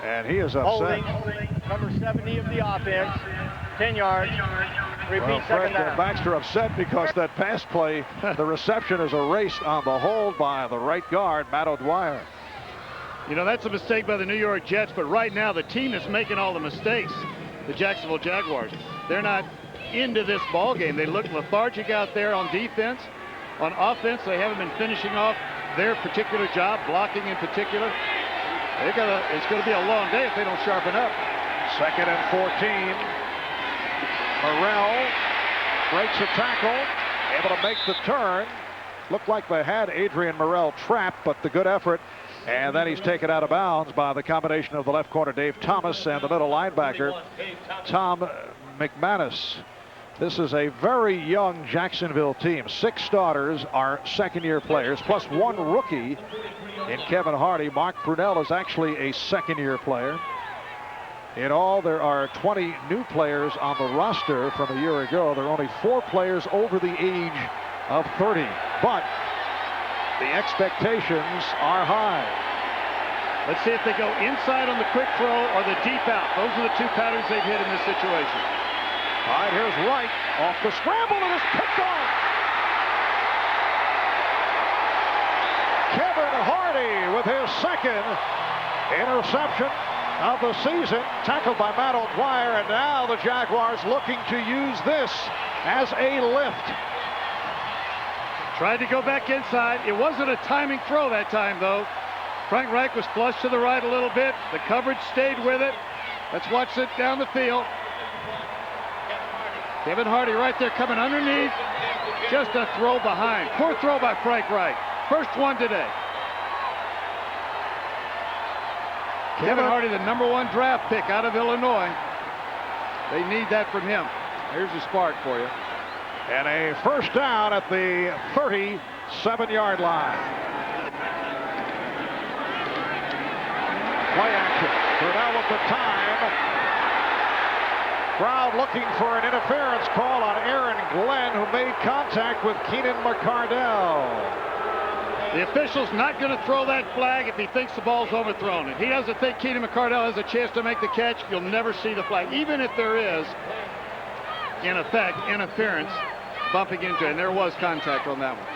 And he is upset. Holding number 70 of the offense. 10 yards. Repeat, Well, second Fred down. Baxter upset because that pass play, the reception is erased on the hold by the right guard, Matt O'Dwyer. You know, that's a mistake by the New York Jets, but right now the team that's making all the mistakes, the Jacksonville Jaguars, they're not into this ball game. They look lethargic out there on defense. On offense, they haven't been finishing off their particular job, blocking in particular. It's going to be a long day if they don't sharpen up. 2nd and 14. Morrell breaks a tackle, able to make the turn. Looked like they had Adrian Morrell trapped, but the good effort. And then he's taken out of bounds by the combination of the left corner, Dave Thomas, and the middle linebacker, Tom McManus. This is a very young Jacksonville team. 6 starters are second-year players, plus 1 rookie in Kevin Hardy. Mark Brunell is actually a second-year player. In all, there are 20 new players on the roster from a year ago. There are only 4 players over the age of 30. But the expectations are high. Let's see if they go inside on the quick throw or the deep out. Those are the 2 patterns they've hit in this situation. All right, here's Wright off the scramble and it's picked off. Kevin Hardy with his 2nd interception of the season, tackled by Matt O'Dwyer, and now the Jaguars looking to use this as a lift. Tried to go back inside. It wasn't a timing throw that time, though. Frank Reich was flushed to the right a little bit. The coverage stayed with it. Let's watch it down the field. Kevin Hardy right there coming underneath. Just a throw behind. Poor throw by Frank Reich. First one today. Kevin Hardy, the #1 draft pick out of Illinois. They need that from him. Here's a spark for you. And a first down at the 37-yard line. Play action. Brunell with the time. Crowd looking for an interference call on Aaron Glenn, who made contact with Keenan McCardell. The official's not going to throw that flag if he thinks the ball's overthrown. If he doesn't think Keenan McCardell has a chance to make the catch, you'll never see the flag. Even if there is, in effect, interference bumping into it. And there was contact on that one.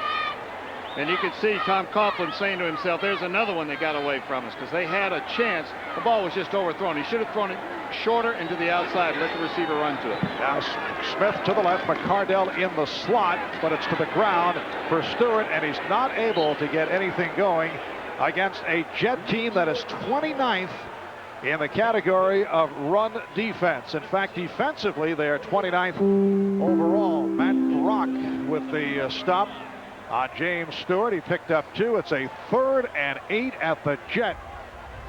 And you could see Tom Coughlin saying to himself, there's another one that got away from us, because they had a chance. The ball was just overthrown. He should have thrown it shorter into the outside, let the receiver run to it. Now Smith to the left, McCardell in the slot, but it's to the ground for Stewart, and he's not able to get anything going against a Jet team that is 29th in the category of run defense. In fact, defensively, they are 29th overall. Matt Brock with the stop on James Stewart. He picked up 2. It's a 3rd and 8 at the Jet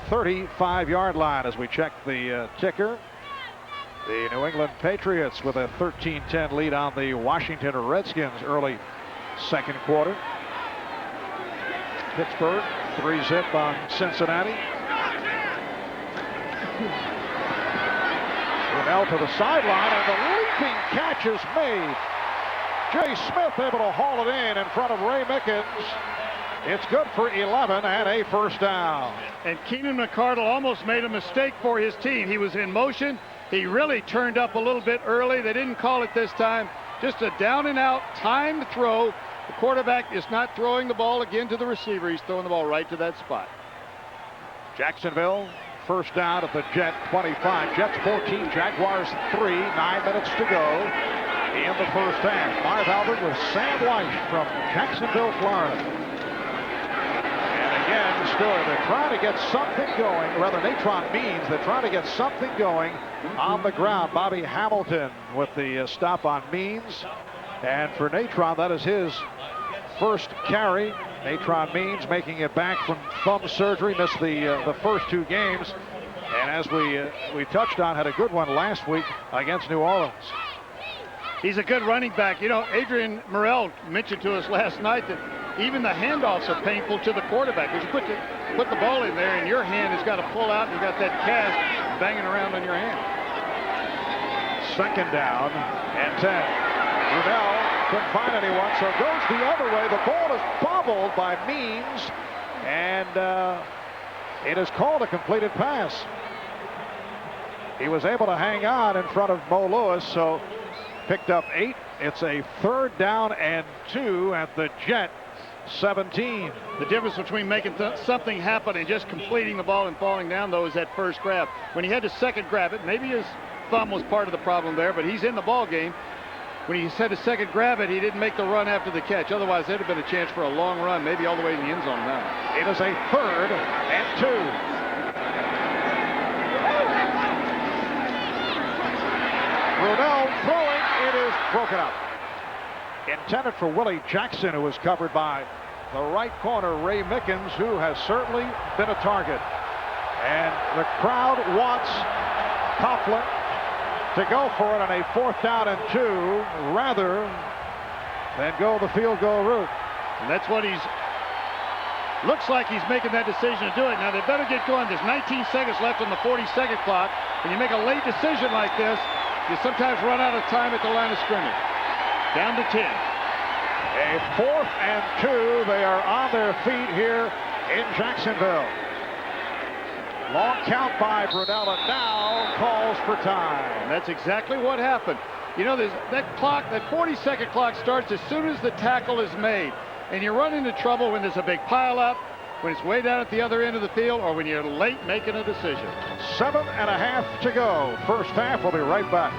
35-yard line as we check the ticker. The New England Patriots with a 13-10 lead on the Washington Redskins early second quarter. Pittsburgh 3-zip on Cincinnati. Brunell to the sideline, and the leaping catch is made. Jay Smith able to haul it in front of Ray Mickens. It's good for 11 and a first down. And Keenan McCardle almost made a mistake for his team. He was in motion. He really turned up a little bit early. They didn't call it this time. Just a down and out timed throw. The quarterback is not throwing the ball again to the receiver. He's throwing the ball right to that spot. Jacksonville first down at the Jet 25. Jets 14, Jaguars 3. 9 minutes to go in the first half. Marv Albert with Sam Weish from Jacksonville, Florida. Again, Stewart, they're trying to get something going, rather Natron Means, they're trying to get something going on the ground. Bobby Hamilton with the stop on Means. And for Natron, that is his first carry. Natron Means making it back from thumb surgery, missed the first 2 games. And as we touched on, had a good one last week against New Orleans. He's a good running back. You know, Adrian Morrell mentioned to us last night that even the handoffs are painful to the quarterback. Because you put the ball in there and your hand has got to pull out and you got that cast banging around on your hand. Second down and 10. Brunell couldn't find anyone, so goes the other way. The ball is bobbled by Means, and it is called a completed pass. He was able to hang on in front of Mo Lewis, so picked up 8. It's a third down and 2 at the Jet 17. The difference between making something happen and just completing the ball and falling down, though, is that first grab. When he had to second grab it, maybe his thumb was part of the problem there, but he's in the ball game. When he had to second grab it, he didn't make the run after the catch. Otherwise, there'd have been a chance for a long run, maybe all the way in the end zone now. It is a third and 2. Brunell throwing. It is broken up. Intended for Willie Jackson, who was covered by the right corner, Ray Mickens, who has certainly been a target. And the crowd wants Coughlin to go for it on a 4th down and 2 rather than go the field goal route. And that's what looks like he's making that decision to do it. Now they better get going. There's 19 seconds left on the 40-second clock. When you make a late decision like this, you sometimes run out of time at the line of scrimmage. Down to 10. A 4th and 2. They are on their feet here in Jacksonville. Long count by Brunell, and now calls for time. And that's exactly what happened. You know, that 40-second clock starts as soon as the tackle is made. And you run into trouble when there's a big pileup, when it's way down at the other end of the field, or when you're late making a decision. 7.5 to go. First half. We'll be right back.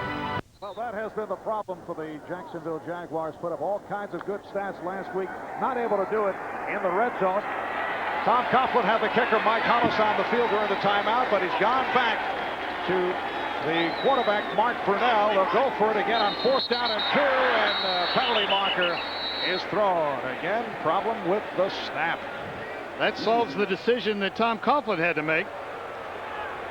Well, that has been the problem for the Jacksonville Jaguars. Put up all kinds of good stats last week. Not able to do it in the red zone. Tom Coughlin had the kicker Mike Hollis on the field during the timeout, but he's gone back to the quarterback Mark Brunell. They'll go for it again on 4th down and 2, and the penalty marker is thrown. Again, problem with the snap. That solves the decision that Tom Coughlin had to make.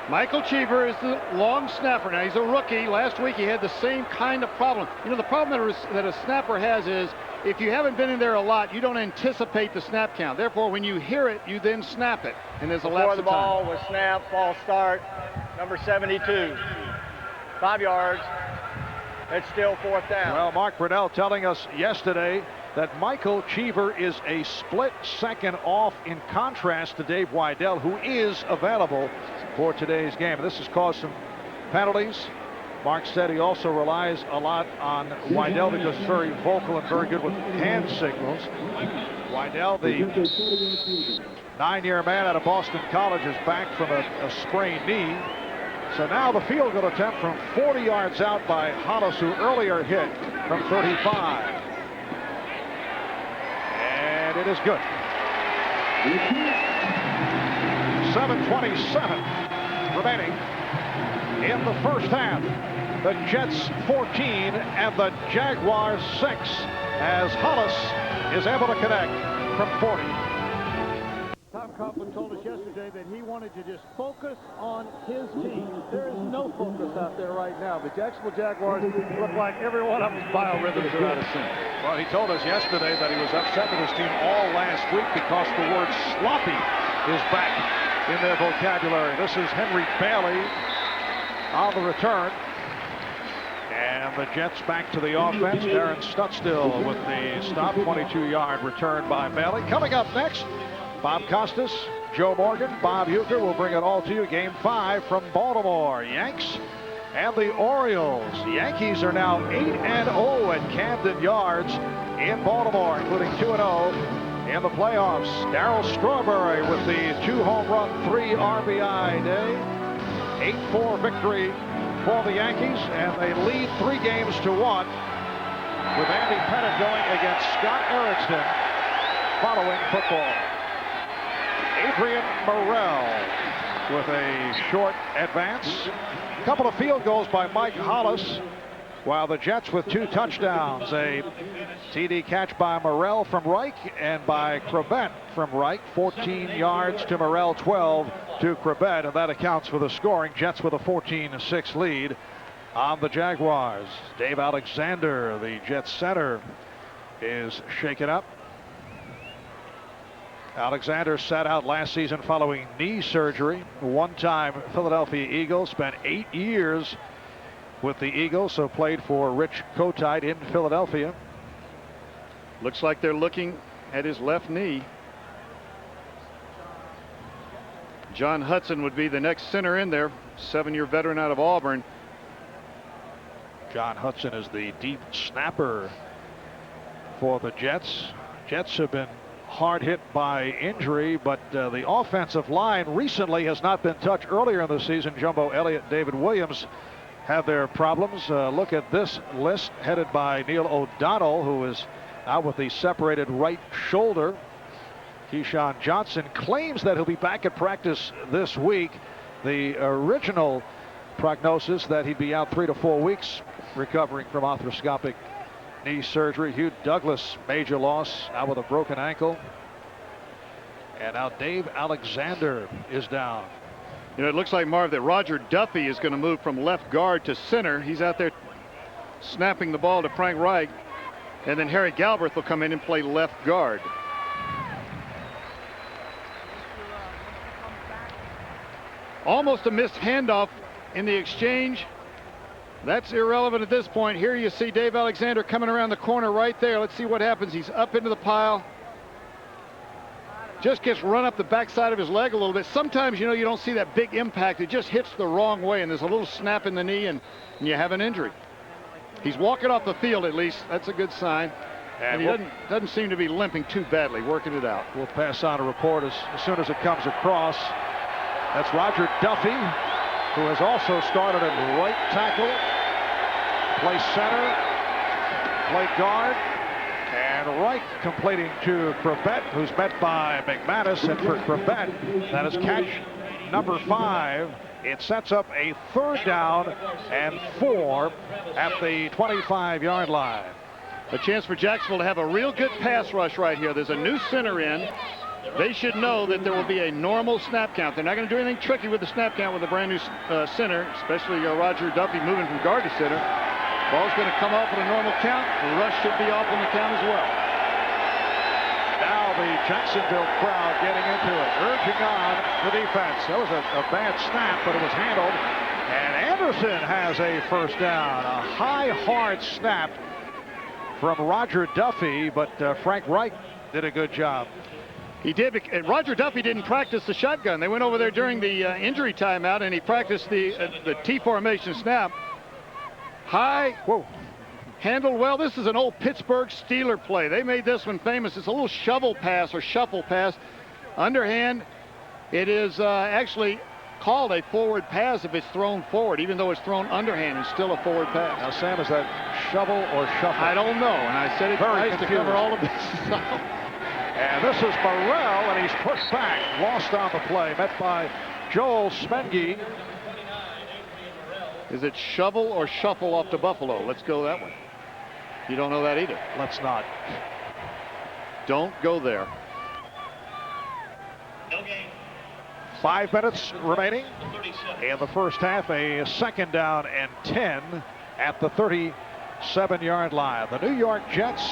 Michael Cheever is the long snapper. Now, he's a rookie. Last week he had the same kind of problem. You know, the problem that a snapper has is if you haven't been in there a lot, you don't anticipate the snap count. Therefore, when you hear it, you then snap it. And there's a lapse of time. Before the ball was snap, false start, number 72. 5 yards. It's still 4th down. Well, Mark Brunell telling us yesterday that Michael Cheever is a split second off, in contrast to Dave Wydell, who is available for today's game. This has caused some penalties. Mark said he also relies a lot on Wydell because he's very vocal and very good with hand signals. Wydell, the 9-year man out of Boston College, is back from a sprained knee. So now the field goal attempt from 40 yards out by Hollis, who earlier hit from 35. And it is good. 7:27 remaining in the first half. The Jets 14 and the Jaguars 6 as Hollis is able to connect from 40. Tom Coughlin told us yesterday that he wanted to just focus on his team. There is no focus out there right now. The Jacksonville Jaguars look like every one of them's biorhythms are out of sync. Well, he told us yesterday that he was upset with his team all last week because the word sloppy is back in their vocabulary. This is Henry Bailey on the return. And the Jets back to the offense. Darren Stutstill with the stop, 22-yard return by Bailey. Coming up next, Bob Costas, Joe Morgan, Bob Uecker will bring it all to you. Game 5 from Baltimore. Yanks and the Orioles. The Yankees are now 8-0 at Camden Yards in Baltimore, including 2-0 in the playoffs. Darryl Strawberry with the 2-home run, 3 RBI day. 8-4 victory for the Yankees, and they lead 3 games to 1 with Andy Pettitte going against Scott Erickson following football. Adrian Morrell with a short advance. A couple of field goals by Mike Hollis, while the Jets with 2 touchdowns. A TD catch by Morrell from Reich and by Crabett from Reich. 14 yards to Morrell, 12 to Crabett, and that accounts for the scoring. Jets with a 14-6 lead on the Jaguars. Dave Alexander, the Jets center, is shaken up. Alexander sat out last season following knee surgery. One-time Philadelphia Eagle, spent 8 years with the Eagles, so played for Rich Kotite in Philadelphia. Looks like they're looking at his left knee. John Hudson would be the next center in there, 7-year veteran out of Auburn. John Hudson is the deep snapper for the Jets. Jets have been hard hit by injury, but the offensive line recently has not been touched. Earlier in the season, Jumbo Elliott, David Williams have their problems. Look at this list headed by Neil O'Donnell, who is out with the separated right shoulder. Keyshawn Johnson claims that he'll be back at practice this week. The original prognosis that he'd be out 3 to 4 weeks recovering from arthroscopic knee surgery. Hugh Douglas, major loss, out with a broken ankle. And now Dave Alexander is down. You know, it looks like, Marv, that Roger Duffy is going to move from left guard to center. He's out there snapping the ball to Frank Reich. And then Harry Galbraith will come in and play left guard. Almost a missed handoff in the exchange. That's irrelevant at this point. Here you see Dave Alexander coming around the corner right there. Let's see what happens. He's up into the pile. Just gets run up the backside of his leg a little bit. Sometimes, you know, you don't see that big impact. It just hits the wrong way, and there's a little snap in the knee, and you have an injury. He's walking off the field, at least. That's a good sign. And he doesn't seem to be limping too badly, working it out. We'll pass on a report as soon as it comes across. That's Roger Duffy, who has also started at right tackle, play center, play guard, and Reich completing to Crabett, who's met by McManus. And for Crabett, that is catch number 5. It sets up a 3rd down and 4 at the 25-yard line. A chance for Jacksonville to have a real good pass rush right here. There's a new center in. They should know that there will be a normal snap count. They're not going to do anything tricky with the snap count with a brand new center, especially Roger Duffy moving from guard to center. Ball's going to come off with a normal count. The rush should be off on the count as well. Now the Jacksonville crowd getting into it, urging on the defense. That was a bad snap, but it was handled. And Anderson has a 1st down. A high, hard snap from Roger Duffy, but Frank Reich did a good job. He did, and Roger Duffy didn't practice the shotgun. They went over there during the injury timeout, and he practiced the T formation snap. High, whoa, handled well. This is an old Pittsburgh Steeler play. They made this one famous. It's a little shovel pass or shuffle pass. Underhand, it is actually called a forward pass if it's thrown forward, even though it's thrown underhand. It's still a forward pass. Now, Sam, is that shovel or shuffle? I don't know, and I said it twice to cover all of this. And this is Burrell, and he's pushed back, lost on the play, met by Joel Spenge. Is it shovel or shuffle off to Buffalo? Let's go that one. You don't know that either. Let's not. Don't go there. 5 minutes remaining in the first half. A 2nd down and 10 at the 37-yard line. The New York Jets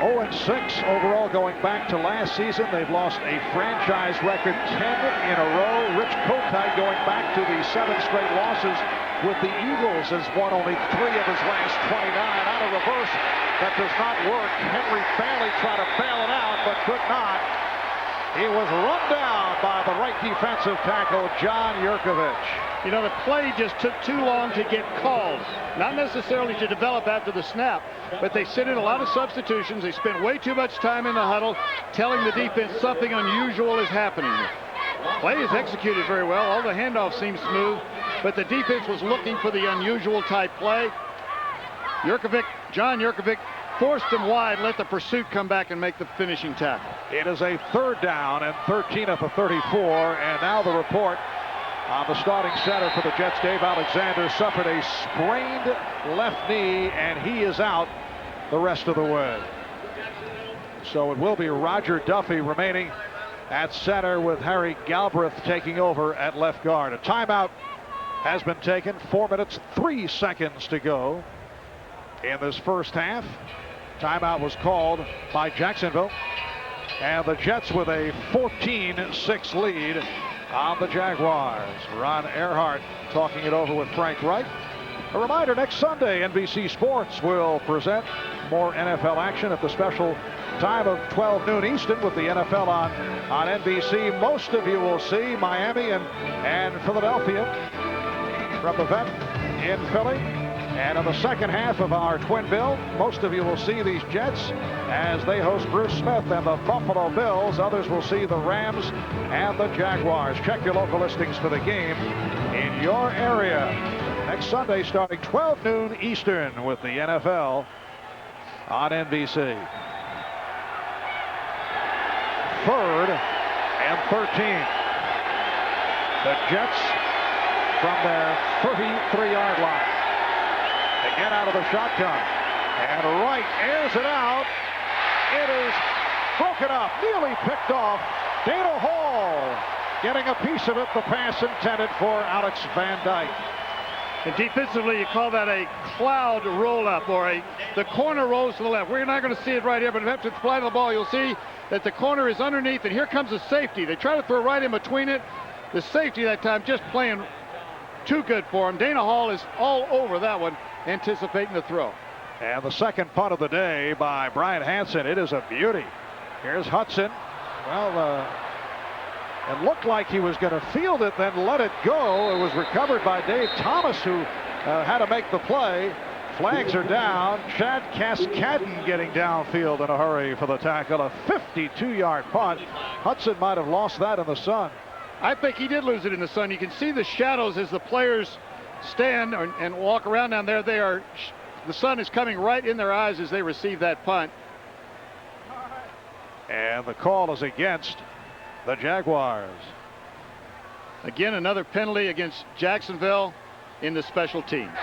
0-6 overall going back to last season. They've lost a franchise record 10 in a row. Rich Kotite going back to the 7 straight losses with the Eagles has won only 3 of his last 29. Out of reverse, that does not work. Henry Bailey tried to bail it out, but could not. He was run down by the right defensive tackle, John Yurkovich. You know, the play just took too long to get called. Not necessarily to develop after the snap, but they sent in a lot of substitutions. They spent way too much time in the huddle telling the defense something unusual is happening here. Play is executed very well. All the handoffs seem smooth, but the defense was looking for the unusual type play. John Yurkovich forced him wide, let the pursuit come back and make the finishing tackle. It is a 3rd down and 13 at the 34, and now the report on the starting center for the Jets. Dave Alexander suffered a sprained left knee, and he is out the rest of the way. So it will be Roger Duffy remaining at center with Harry Galbraith taking over at left guard. A timeout has been taken. 4 minutes, 3 seconds to go in this first half. Timeout was called by Jacksonville, and the Jets with a 14-6 lead on the Jaguars. Ron Earhart talking it over with Frank Wright. A reminder, next Sunday, NBC Sports will present more NFL action at the special time of 12 noon Eastern with the NFL on NBC. Most of you will see Miami and Philadelphia from the vet in Philly. And in the second half of our twin bill, most of you will see these Jets as they host Bruce Smith and the Buffalo Bills. Others will see the Rams and the Jaguars. Check your local listings for the game in your area. Next Sunday starting 12 noon Eastern with the NFL on NBC. 3rd and 13. The Jets from their 33-yard line. Again out of the shotgun, and Wright airs it out. It is broken up, nearly picked off. Dana Hall getting a piece of it. The pass intended for Alex Van Dyke. And defensively, you call that a cloud roll-up, or the corner rolls to the left. We're not going to see it right here, but if you have to fly to the ball, you'll see that the corner is underneath, and here comes the safety. They try to throw right in between it. The safety that time just playing too good for him. Dana Hall is all over that one, anticipating the throw. And the second punt of the day by Brian Hansen. It is a beauty. Here's Hudson. Well, it looked like he was going to field it, then let it go. It was recovered by Dave Thomas, who had to make the play. Flags are down. Chad Cascadden getting downfield in a hurry for the tackle. A 52-yard punt. Hudson might have lost that in the sun. I think he did lose it in the sun. You can see the shadows as the players stand and walk around down there. The sun is coming right in their eyes as they receive that punt. And the call is against the Jaguars. Again, another penalty against Jacksonville in the special teams.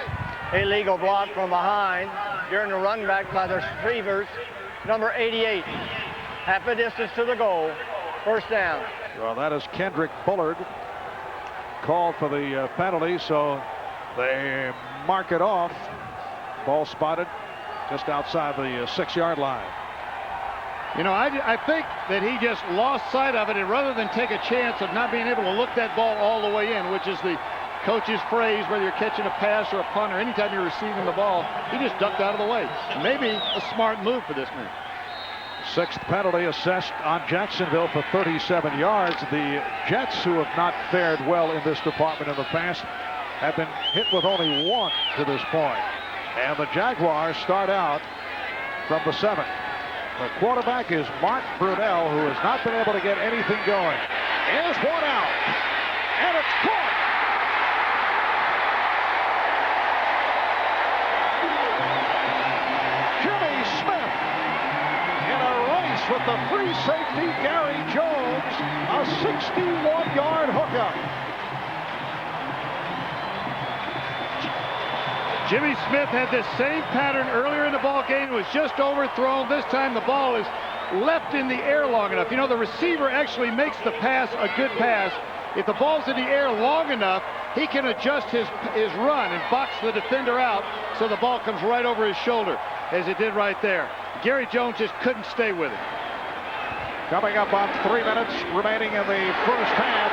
Illegal block from behind during the run back by the receivers. Number 88. Half a distance to the goal. 1st down. Well, that is Kendrick Bullard called for the penalty, so they mark it off. Ball spotted just outside the 6-yard line. You know, I think that he just lost sight of it, and rather than take a chance of not being able to look that ball all the way in, which is the coach's phrase, whether you're catching a pass or a punt or anytime you're receiving the ball, he just ducked out of the way. Maybe a smart move for this man. 6th penalty assessed on Jacksonville for 37 yards. The Jets, who have not fared well in this department in the past, have been hit with only 1 to this point. And the Jaguars start out from the 7. The quarterback is Mark Brunell, who has not been able to get anything going. Here's one out, and it's caught. Jimmy Smith in a race with the free safety Gary Jones, a 61-yard hookup. Jimmy Smith had this same pattern earlier in the ball game. It was just overthrown. This time the ball is left in the air long enough. You know, the receiver actually makes the pass a good pass. If the ball's in the air long enough, he can adjust his run and box the defender out so the ball comes right over his shoulder, as it did right there. Gary Jones just couldn't stay with it. Coming up on 3 minutes remaining in the first half,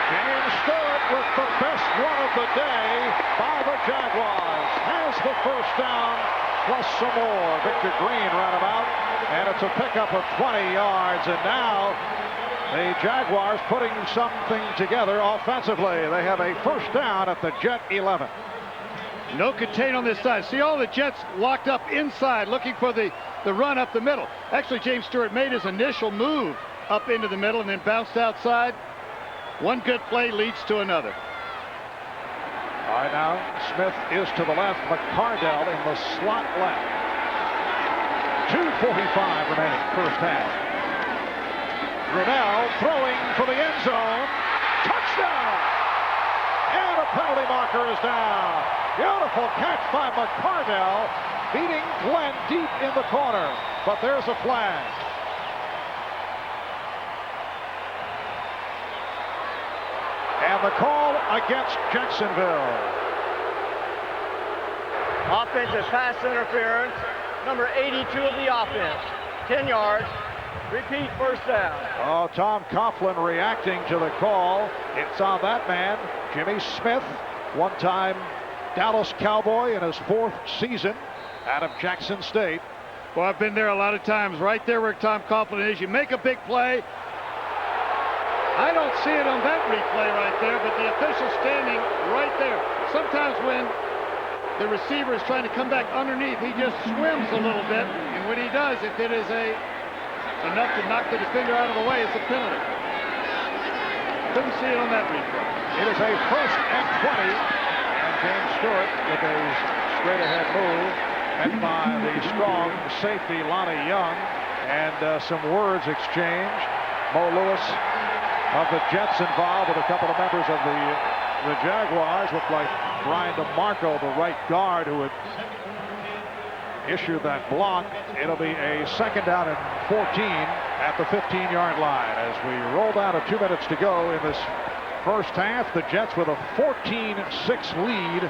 James Stewart with the best run of the day by the Jaguars. Has the first down plus some more. Victor Green ran him out, and it's a pickup of 20 yards. And now the Jaguars putting something together offensively. They have a first down at the Jet 11. No contain on this side. See all the Jets locked up inside looking for the run up the middle. Actually, James Stewart made his initial move up into the middle and then bounced outside. One good play leads to another. All right, now Smith is to the left. McCardell in the slot left. 2:45 remaining first half. Brunell throwing for the end zone. Touchdown! And a penalty marker is down. Beautiful catch by McCardell, beating Glenn deep in the corner. But there's a flag. And the call against Jacksonville. Offensive pass interference, number 82 of the offense. 10 yards. Repeat, first down. Oh, Tom Coughlin reacting to the call. It's on that man, Jimmy Smith, one-time Dallas Cowboy in his 4th season out of Jackson State. Well, I've been there a lot of times. Right there where Tom Coughlin is, you make a big play. I don't see it on that replay right there, but the official standing right there. Sometimes when the receiver is trying to come back underneath, he just swims a little bit, and when he does, if it is enough to knock the defender out of the way, it's a penalty. Couldn't see it on that replay. It is a first and 20, and James Stewart with a straight-ahead move, met by the strong safety Lonnie Young, and some words exchanged. Mo Lewis of the Jets involved with a couple of members of the Jaguars. Looked like Brian DeMarco, the right guard, who had issued that block. It'll be a second down and 14 at the 15-yard line as we roll down to 2 minutes to go in this first half. The Jets with a 14-6 lead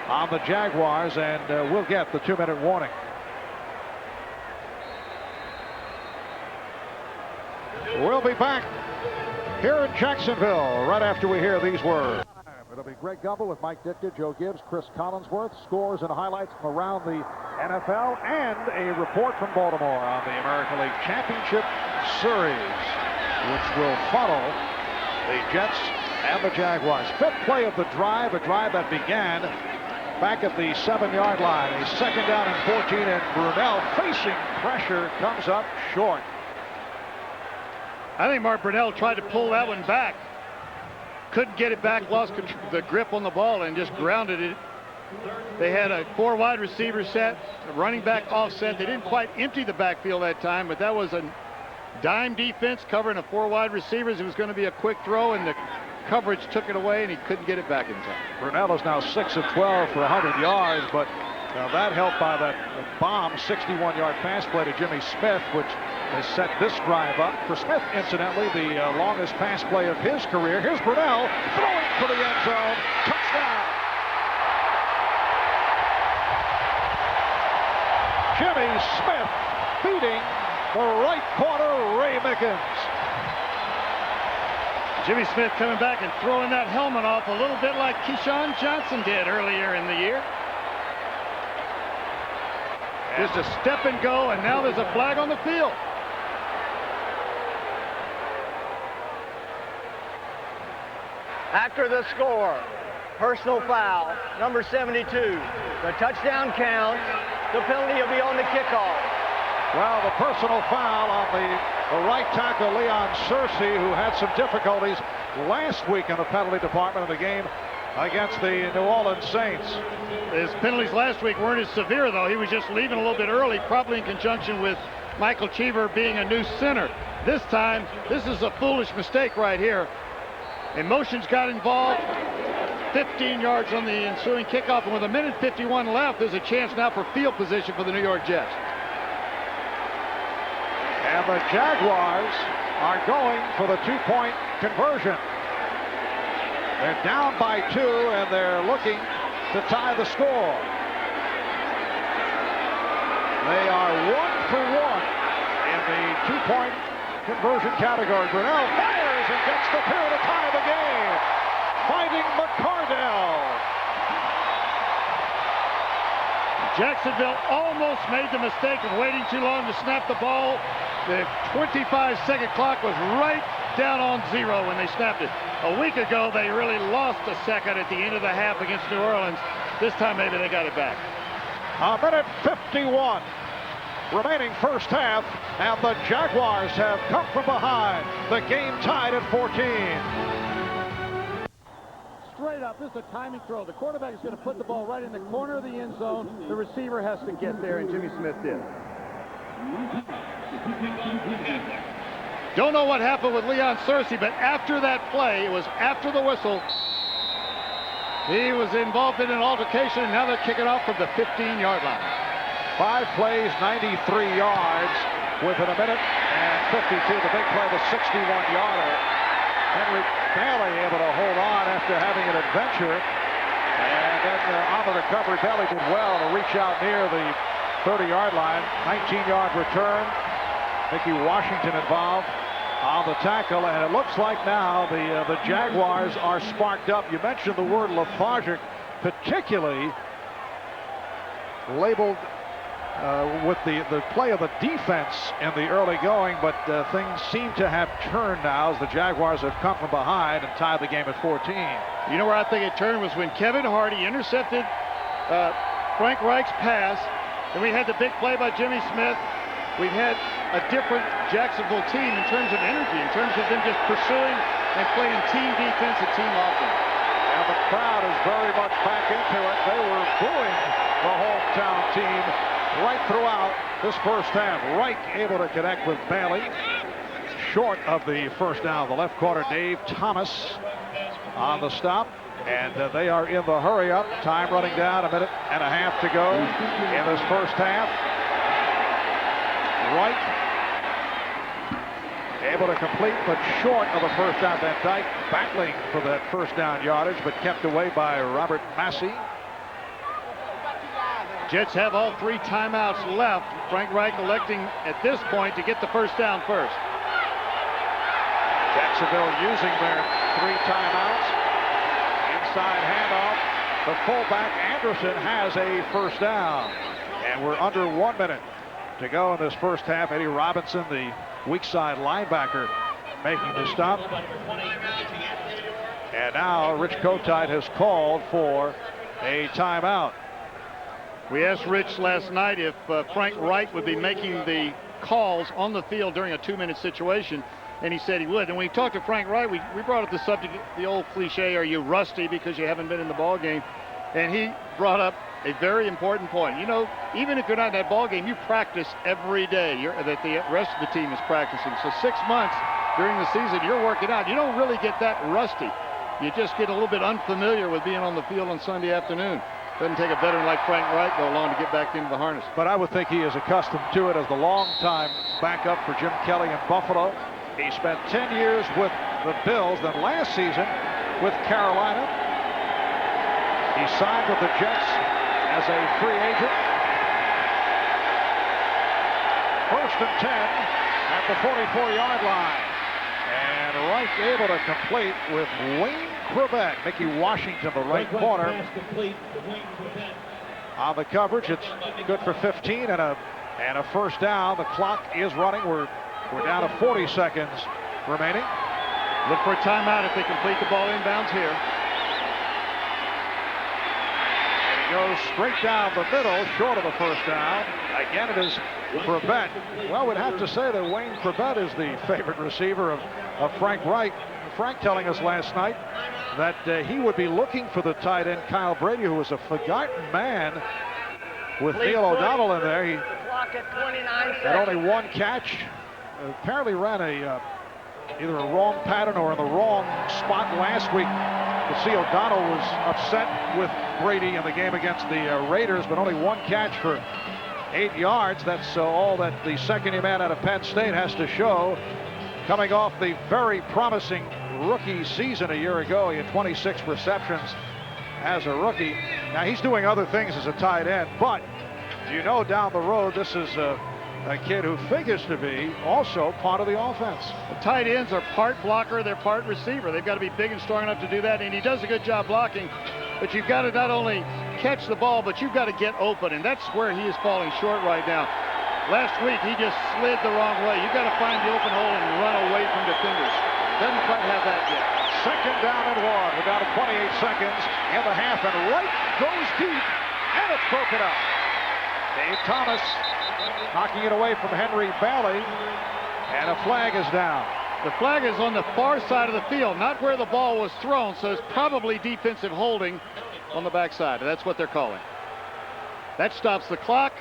on the Jaguars, and we'll get the 2-minute warning. We'll be back here in Jacksonville right after we hear these words. It'll be Greg Gumbel with Mike Ditka, Joe Gibbs, Chris Collinsworth, scores and highlights from around the NFL, and a report from Baltimore on the American League Championship Series, which will follow the Jets and the Jaguars. 5th play of the drive, a drive that began back at the 7-yard line. A second down and 14, and Brunell facing pressure comes up short. I think Mark Brunell tried to pull that one back. Couldn't get it back, lost the grip on the ball, and just grounded it. They had a 4 wide receiver set, a running back offset. They didn't quite empty the backfield that time, but that was a dime defense covering a 4 wide receivers. It was going to be a quick throw, and the coverage took it away, and he couldn't get it back in time. Brunell is now 6 of 12 for 100 yards, but that helped by that bomb 61-yard pass play to Jimmy Smith, which has set this drive up. For Smith, incidentally, the longest pass play of his career. Here's Brunell throwing for the end zone. Touchdown! Jimmy Smith beating the right corner, Ray Mickens. Jimmy Smith coming back and throwing that helmet off a little bit like Keyshawn Johnson did earlier in the year. Just a step and go, and now there's a flag on the field. After the score, personal foul, number 72. The touchdown counts. The penalty will be on the kickoff. Well, the personal foul on the right tackle, Leon Searcy, who had some difficulties last week in the penalty department of the game against the New Orleans Saints. His penalties last week weren't as severe, though. He was just leaving a little bit early, probably in conjunction with Michael Cheever being a new center. This time, this is a foolish mistake right here. Emotions got involved. 15 yards on the ensuing kickoff, and with 1:51 left, there's a chance now for field position for the New York Jets. And the Jaguars are going for the two-point conversion. They're down by 2, and they're looking to tie the score. They are 1 for 1 in the two-point conversion category. Brunell fires and gets the two to tie the game, finding McCardell. Jacksonville almost made the mistake of waiting too long to snap the ball. The 25-second clock was right down on 0 when they snapped it. A week ago, they really lost a second at the end of the half against New Orleans. This time, maybe they got it back. A minute 51 remaining first half, and the Jaguars have come from behind. The game tied at 14. Straight up, this is a timing throw. The quarterback is going to put the ball right in the corner of the end zone. The receiver has to get there, and Jimmy Smith did. Don't know what happened with Leon Searcy, but after that play, it was after the whistle, he was involved in an altercation, and now they're kicking off from the 15-yard line. 5 plays, 93 yards within a minute, and 52. The big play, the 61-yarder. Henry Bailey able to hold on after having an adventure. And then on the recovery, Bailey did well to reach out near the 30-yard line. 19-yard return. Mickey Washington involved on the tackle, and it looks like now the Jaguars are sparked up. You mentioned the word lethargic, particularly labeled with the play of the defense in the early going, but things seem to have turned now as the Jaguars have come from behind and tied the game at 14. You know where I think it turned was when Kevin Hardy intercepted Frank Reich's pass, and we had the big play by Jimmy Smith. We've had a different Jacksonville team in terms of energy, in terms of them just pursuing and playing team defense and team offense. And the crowd is very much back into it. They were booing the hometown team right throughout this first half. Reich able to connect with Bailey. Short of the first down. The left corner, Dave Thomas, on the stop. And they are in the hurry up. Time running down, 1.5 minutes to go in this first half. Reich able to complete, but short of the first down. Van Dyke battling for that first down yardage, but kept away by Robert Massey. Jets have all 3 timeouts left. Frank Reich electing at this point to get the first down first. Jacksonville using their 3 timeouts. Inside handoff. The fullback Anderson has a first down. And we're under 1 minute to go in this first half. Eddie Robinson, the weak side linebacker, making the stop. And now Rich Kotite has called for a timeout. We asked Rich last night if Frank Reich would be making the calls on the field during a 2-minute situation, and he said he would. And when we talked to Frank Reich, we brought up the subject, the old cliche, are you rusty because you haven't been in the ball game? And he brought up a very important point. You know, even if you're not in that ball game, you practice every day that the rest of the team is practicing. So 6 months during the season, you're working out. You don't really get that rusty. You just get a little bit unfamiliar with being on the field on Sunday afternoon. Doesn't take a veteran like Frank Reich go long to get back into the harness. But I would think he is accustomed to it as the long-time backup for Jim Kelly in Buffalo. He spent 10 years with the Bills, then last season with Carolina. He signed with the Jets as a free agent. 1st and 10 at the 44-yard line. And Reich able to complete with Wayne Corbett. Mickey Washington, the right corner. On the coverage, it's good for 15 and a first down. The clock is running. We're down to 40 seconds remaining. Look for a timeout if they complete the ball inbounds here. Goes straight down the middle, short of the first down. Again, it is Corbett. Well, we'd have to say that Wayne Corbett is the favorite receiver of Frank Reich. Frank telling us last night that he would be looking for the tight end Kyle Brady, who was a forgotten man with Neil O'Donnell in there. He had only 1 catch. Apparently ran either a wrong pattern or in the wrong spot last week. You see O'Donnell was upset with Brady in the game against the Raiders, but only 1 catch for 8 yards. That's all that the second man out of Penn State has to show. Coming off the very promising rookie season a year ago, he had 26 receptions as a rookie. Now he's doing other things as a tight end, but you know down the road this is a kid who figures to be also part of the offense. The tight ends are part blocker, they're part receiver. They've got to be big and strong enough to do that, and he does a good job blocking. But you've got to not only catch the ball, but you've got to get open, and that's where he is falling short right now. Last week, he just slid the wrong way. You've got to find the open hole and run away from defenders. Doesn't quite have that yet. Second down and 1. We're down to 28 seconds in the half, and right goes deep, and it's broken up. Dave Thomas knocking it away from Henry Bailey, and a flag is down. The flag is on the far side of the field, not where the ball was thrown, so it's probably defensive holding on the backside. That's what they're calling. That stops the clock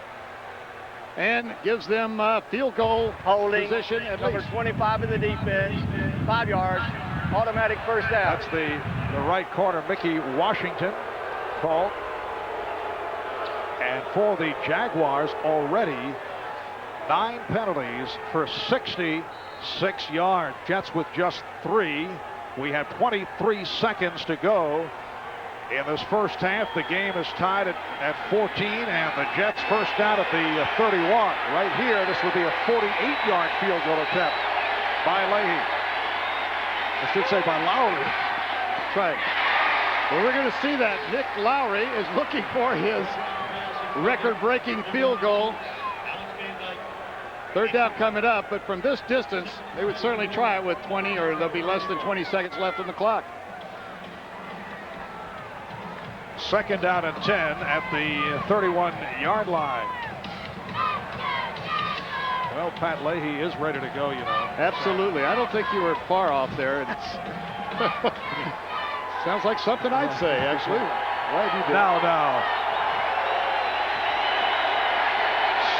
and gives them field goal Holding position at number least. 25 of the defense, 5 yards, automatic first down. That's the right corner, Mickey Washington, called. And for the Jaguars, already 9 penalties for 66 yards. Jets with just 3. We have 23 seconds to go in this first half. The game is tied at 14, and the Jets first down at the 31. Right here, this would be a 48-yard field goal attempt by Leahy. I should say by Lowry. That's right. Well, we're going to see that. Nick Lowry is looking for his record-breaking field goal. Third down coming up, but from this distance, they would certainly try it with 20, or there'll be less than 20 seconds left on the clock. Second down and 10 at the 31-yard line. Well, Pat Leahy is ready to go, you know. Absolutely. I don't think you were far off there. Sounds like something I'd say, actually. Glad you did. Now.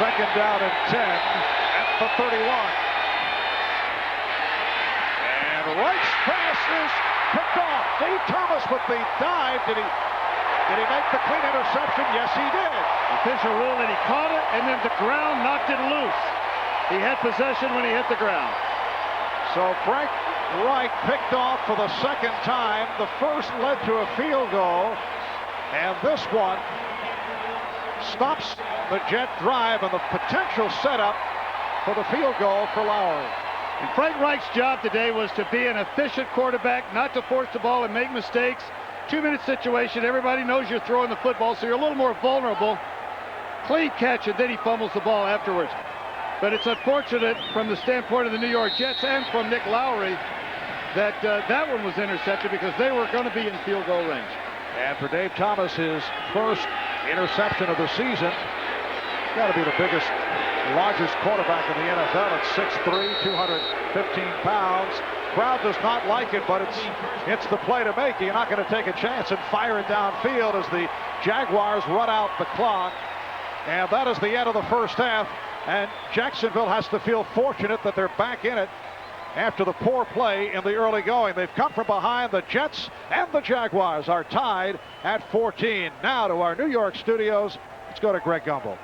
Second down and 10 at the 31. And Wright's pass is picked off. Dave Thomas with the dive. Did he make the clean interception? Yes, he did. Official ruled that he caught it, and then the ground knocked it loose. He had possession when he hit the ground. So Frank Reich picked off for the second time. The first led to a field goal, and this one stops the Jet drive and the potential setup for the field goal for Lowry. And Frank Reich's job today was to be an efficient quarterback, not to force the ball and make mistakes. 2-minute situation, everybody knows you're throwing the football, so you're a little more vulnerable. Clean catch, and then he fumbles the ball afterwards. But it's unfortunate from the standpoint of the New York Jets and from Nick Lowry that that one was intercepted, because they were going to be in field goal range. And for Dave Thomas, his first interception of the season. Got to be the biggest, largest quarterback in the NFL at 6'3", 215 pounds. Crowd does not like it, but it's the play to make. You're not going to take a chance and fire it downfield as the Jaguars run out the clock. And that is the end of the first half. And Jacksonville has to feel fortunate that they're back in it after the poor play in the early going. They've come from behind. The Jets and the Jaguars are tied at 14. Now to our New York studios. Let's go to Greg Gumbel.